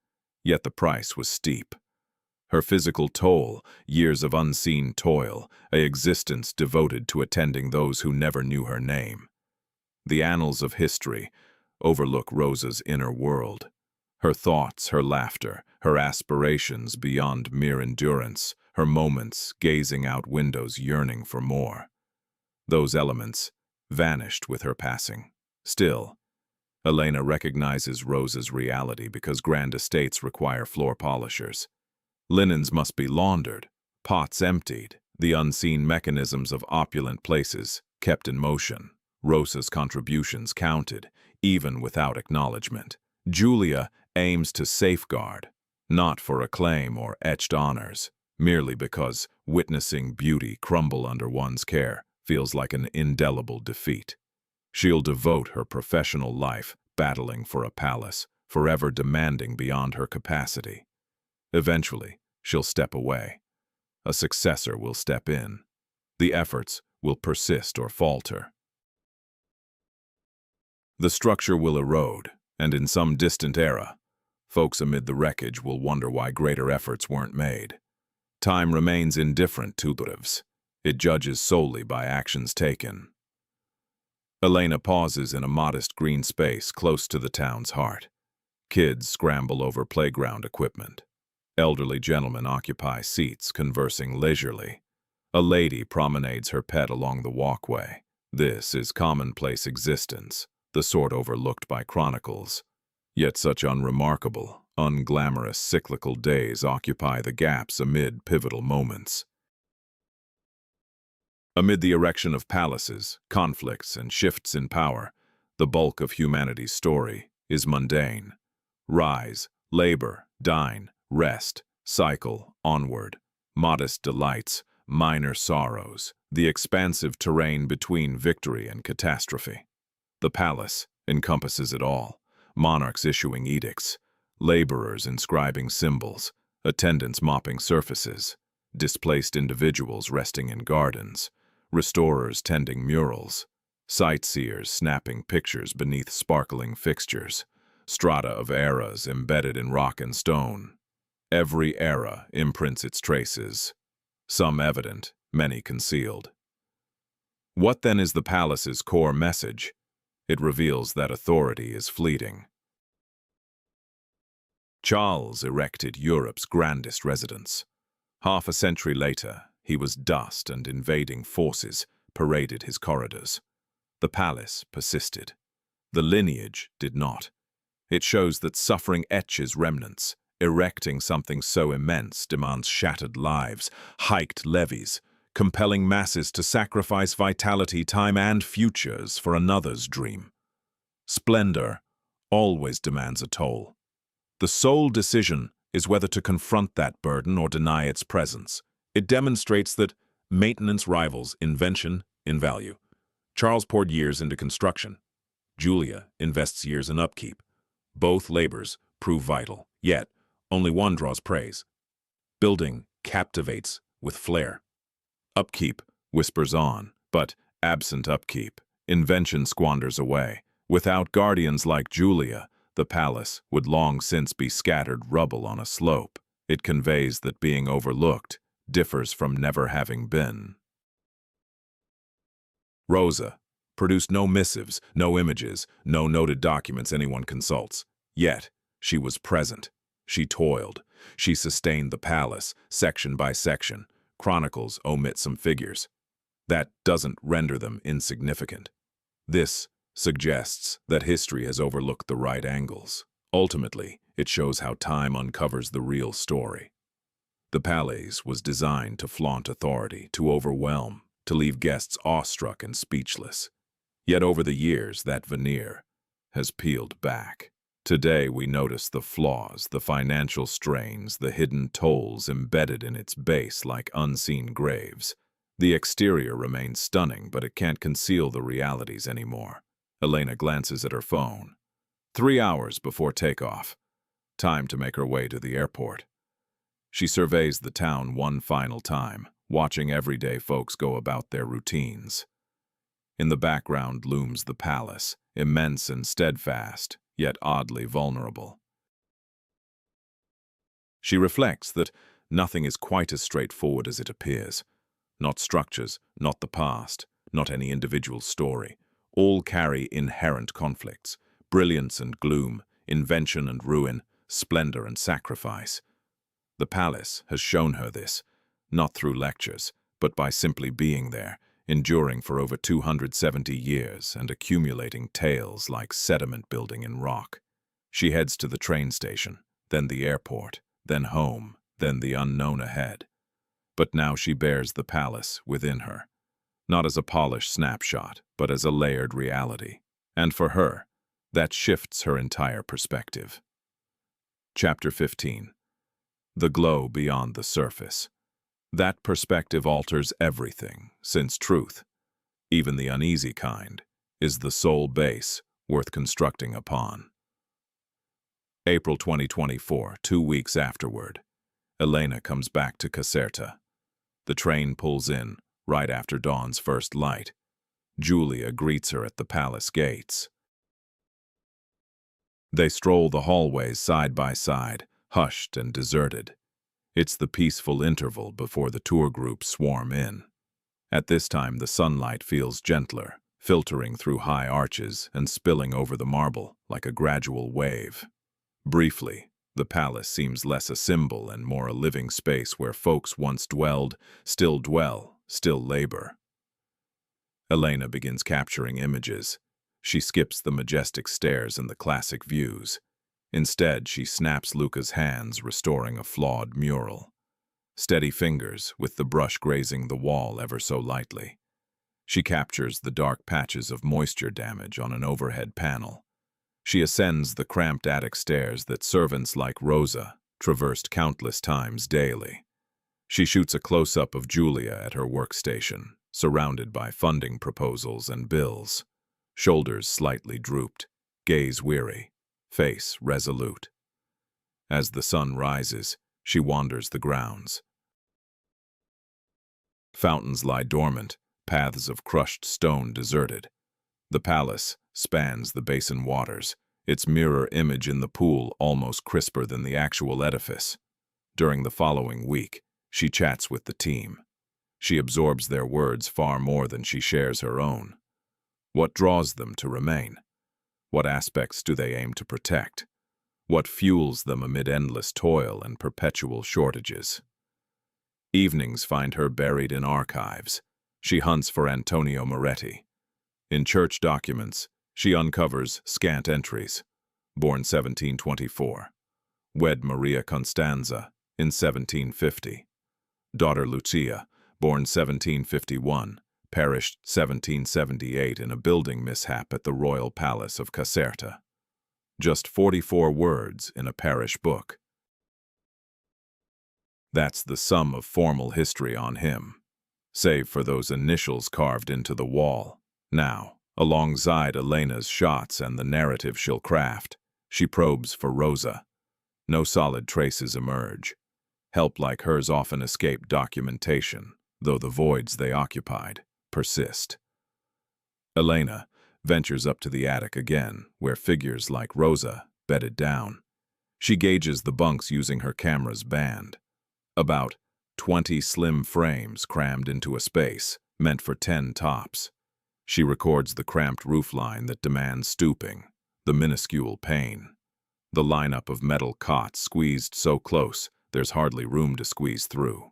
yet the price was steep. Her physical toll, years of unseen toil, an existence devoted to attending those who never knew her name. The annals of history overlook Rosa's inner world. Her thoughts, her laughter, her aspirations beyond mere endurance, her moments gazing out windows yearning for more. Those elements vanished with her passing. Still, Elena recognizes Rosa's reality because grand estates require floor polishers. Linens must be laundered, pots emptied, the unseen mechanisms of opulent places kept in motion. Rosa's contributions counted, even without acknowledgement. Julia aims to safeguard, not for acclaim or etched honors, merely because witnessing beauty crumble under one's care feels like an indelible defeat. She'll devote her professional life battling for a palace, forever demanding beyond her capacity. Eventually, she'll step away. A successor will step in. The efforts will persist or falter. The structure will erode, and in some distant era, folks amid the wreckage will wonder why greater efforts weren't made. Time remains indifferent to motives. It judges solely by actions taken. Elena pauses in a modest green space close to the town's heart. Kids scramble over playground equipment. Elderly gentlemen occupy seats, conversing leisurely. A lady promenades her pet along the walkway. This is commonplace existence, the sort overlooked by chronicles. Yet such unremarkable, unglamorous cyclical days occupy the gaps amid pivotal moments. Amid the erection of palaces, conflicts, and shifts in power, the bulk of humanity's story is mundane. Rise, labor, dine, rest, cycle, onward. Modest delights, minor sorrows, the expansive terrain between victory and catastrophe. The palace encompasses it all. Monarchs issuing edicts, laborers inscribing symbols, attendants mopping surfaces, displaced individuals resting in gardens, restorers tending murals, sightseers snapping pictures beneath sparkling fixtures, strata of eras embedded in rock and stone. Every era imprints its traces, some evident, many concealed. What then is the palace's core message? It reveals that authority is fleeting. Charles erected Europe's grandest residence. Half a century later, he was dust and invading forces paraded his corridors. The palace persisted. The lineage did not. It shows that suffering etches remnants. Erecting something so immense demands shattered lives, hiked levies, compelling masses to sacrifice vitality, time, and futures for another's dream. Splendor always demands a toll. The sole decision is whether to confront that burden or deny its presence. It demonstrates that maintenance rivals invention in value. Charles poured years into construction. Julia invests years in upkeep. Both labors prove vital, yet only one draws praise. Building captivates with flair. Upkeep whispers on, but absent upkeep, invention squanders away. Without guardians like Julia, the palace would long since be scattered rubble on a slope. It conveys that being overlooked differs from never having been. Rosa produced no missives, no images, no noted documents anyone consults. Yet, she was present. She toiled. She sustained the palace, section by section. Chronicles omit some figures. That doesn't render them insignificant. This suggests that history has overlooked the right angles. Ultimately, it shows how time uncovers the real story. The palace was designed to flaunt authority, to overwhelm, to leave guests awestruck and speechless. Yet over the years, that veneer has peeled back. Today we notice the flaws, the financial strains, the hidden tolls embedded in its base like unseen graves. The exterior remains stunning, but it can't conceal the realities anymore. Elena glances at her phone. 3 hours before takeoff. Time to make her way to the airport. She surveys the town one final time, watching everyday folks go about their routines. In the background looms the palace, immense and steadfast, yet oddly vulnerable. She reflects that nothing is quite as straightforward as it appears. Not structures, not the past, not any individual story. All carry inherent conflicts, brilliance and gloom, invention and ruin, splendor and sacrifice. The palace has shown her this, not through lectures, but by simply being there, enduring for over 270 years and accumulating tales like sediment building in rock. She heads to the train station, then the airport, then home, then the unknown ahead. But now she bears the palace within her, not as a polished snapshot, but as a layered reality. And for her, that shifts her entire perspective. Chapter 15. The glow beyond the surface. That perspective alters everything, since truth, even the uneasy kind, is the sole base worth constructing upon. April 2024, 2 weeks afterward. Elena comes back to Caserta. The train pulls in, right after dawn's first light. Julia greets her at the palace gates. They stroll the hallways side by side, hushed and deserted. It's the peaceful interval before the tour groups swarm in. At this time, the sunlight feels gentler, filtering through high arches and spilling over the marble like a gradual wave. Briefly, the palace seems less a symbol and more a living space where folks once dwelled, still dwell, still labor. Elena begins capturing images. She skips the majestic stairs and the classic views. Instead, she snaps Luca's hands, restoring a flawed mural. Steady fingers, with the brush grazing the wall ever so lightly. She captures the dark patches of moisture damage on an overhead panel. She ascends the cramped attic stairs that servants like Rosa traversed countless times daily. She shoots a close-up of Julia at her workstation, surrounded by funding proposals and bills. Shoulders slightly drooped, gaze weary, face resolute. As the sun rises, she wanders the grounds. Fountains lie dormant, paths of crushed stone deserted. The palace spans the basin waters, its mirror image in the pool almost crisper than the actual edifice. During the following week, she chats with the team. She absorbs their words far more than she shares her own. What draws them to remain? What aspects do they aim to protect? What fuels them amid endless toil and perpetual shortages? Evenings find her buried in archives. She hunts for Antonio Moretti. In church documents, she uncovers scant entries. Born 1724. Wed Maria Constanza in 1750. Daughter Lucia, born 1751, perished 1778 in a building mishap at the royal palace of Caserta. Just 44 words in a parish book. That's the sum of formal history on him, save for those initials carved into the wall. Now, alongside Elena's shots and the narrative she'll craft, she probes for Rosa. No solid traces emerge. Help like hers often escape documentation, though the voids they occupied persist. Elena ventures up to the attic again, where figures like Rosa bedded down. She gauges the bunks using her camera's band. About 20 slim frames crammed into a space, meant for 10 tops. She records the cramped roofline that demands stooping, the minuscule pane. The lineup of metal cots squeezed so close, there's hardly room to squeeze through.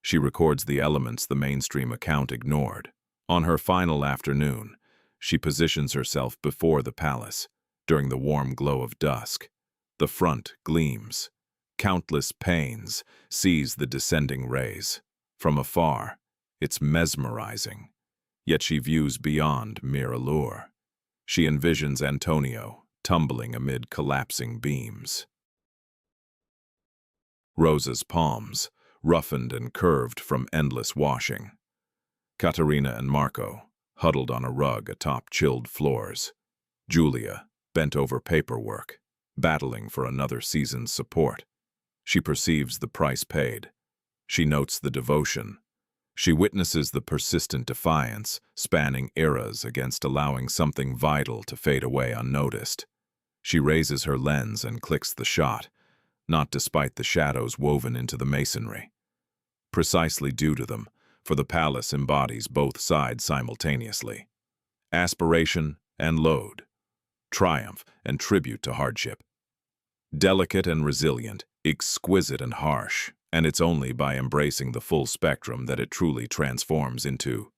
She records the elements the mainstream account ignored. On her final afternoon, she positions herself before the palace, during the warm glow of dusk. The front gleams. Countless panes seize the descending rays. From afar, it's mesmerizing. Yet she views beyond mere allure. She envisions Antonio tumbling amid collapsing beams. Rosa's palms, roughened and curved from endless washing. Caterina and Marco, huddled on a rug atop chilled floors. Julia, bent over paperwork, battling for another season's support. She perceives the price paid. She notes the devotion. She witnesses the persistent defiance, spanning eras against allowing something vital to fade away unnoticed. She raises her lens and clicks the shot, not despite the shadows woven into the masonry. Precisely due to them, for the palace embodies both sides simultaneously. Aspiration and load. Triumph and tribute to hardship. Delicate and resilient, exquisite and harsh, and it's only by embracing the full spectrum that it truly transforms into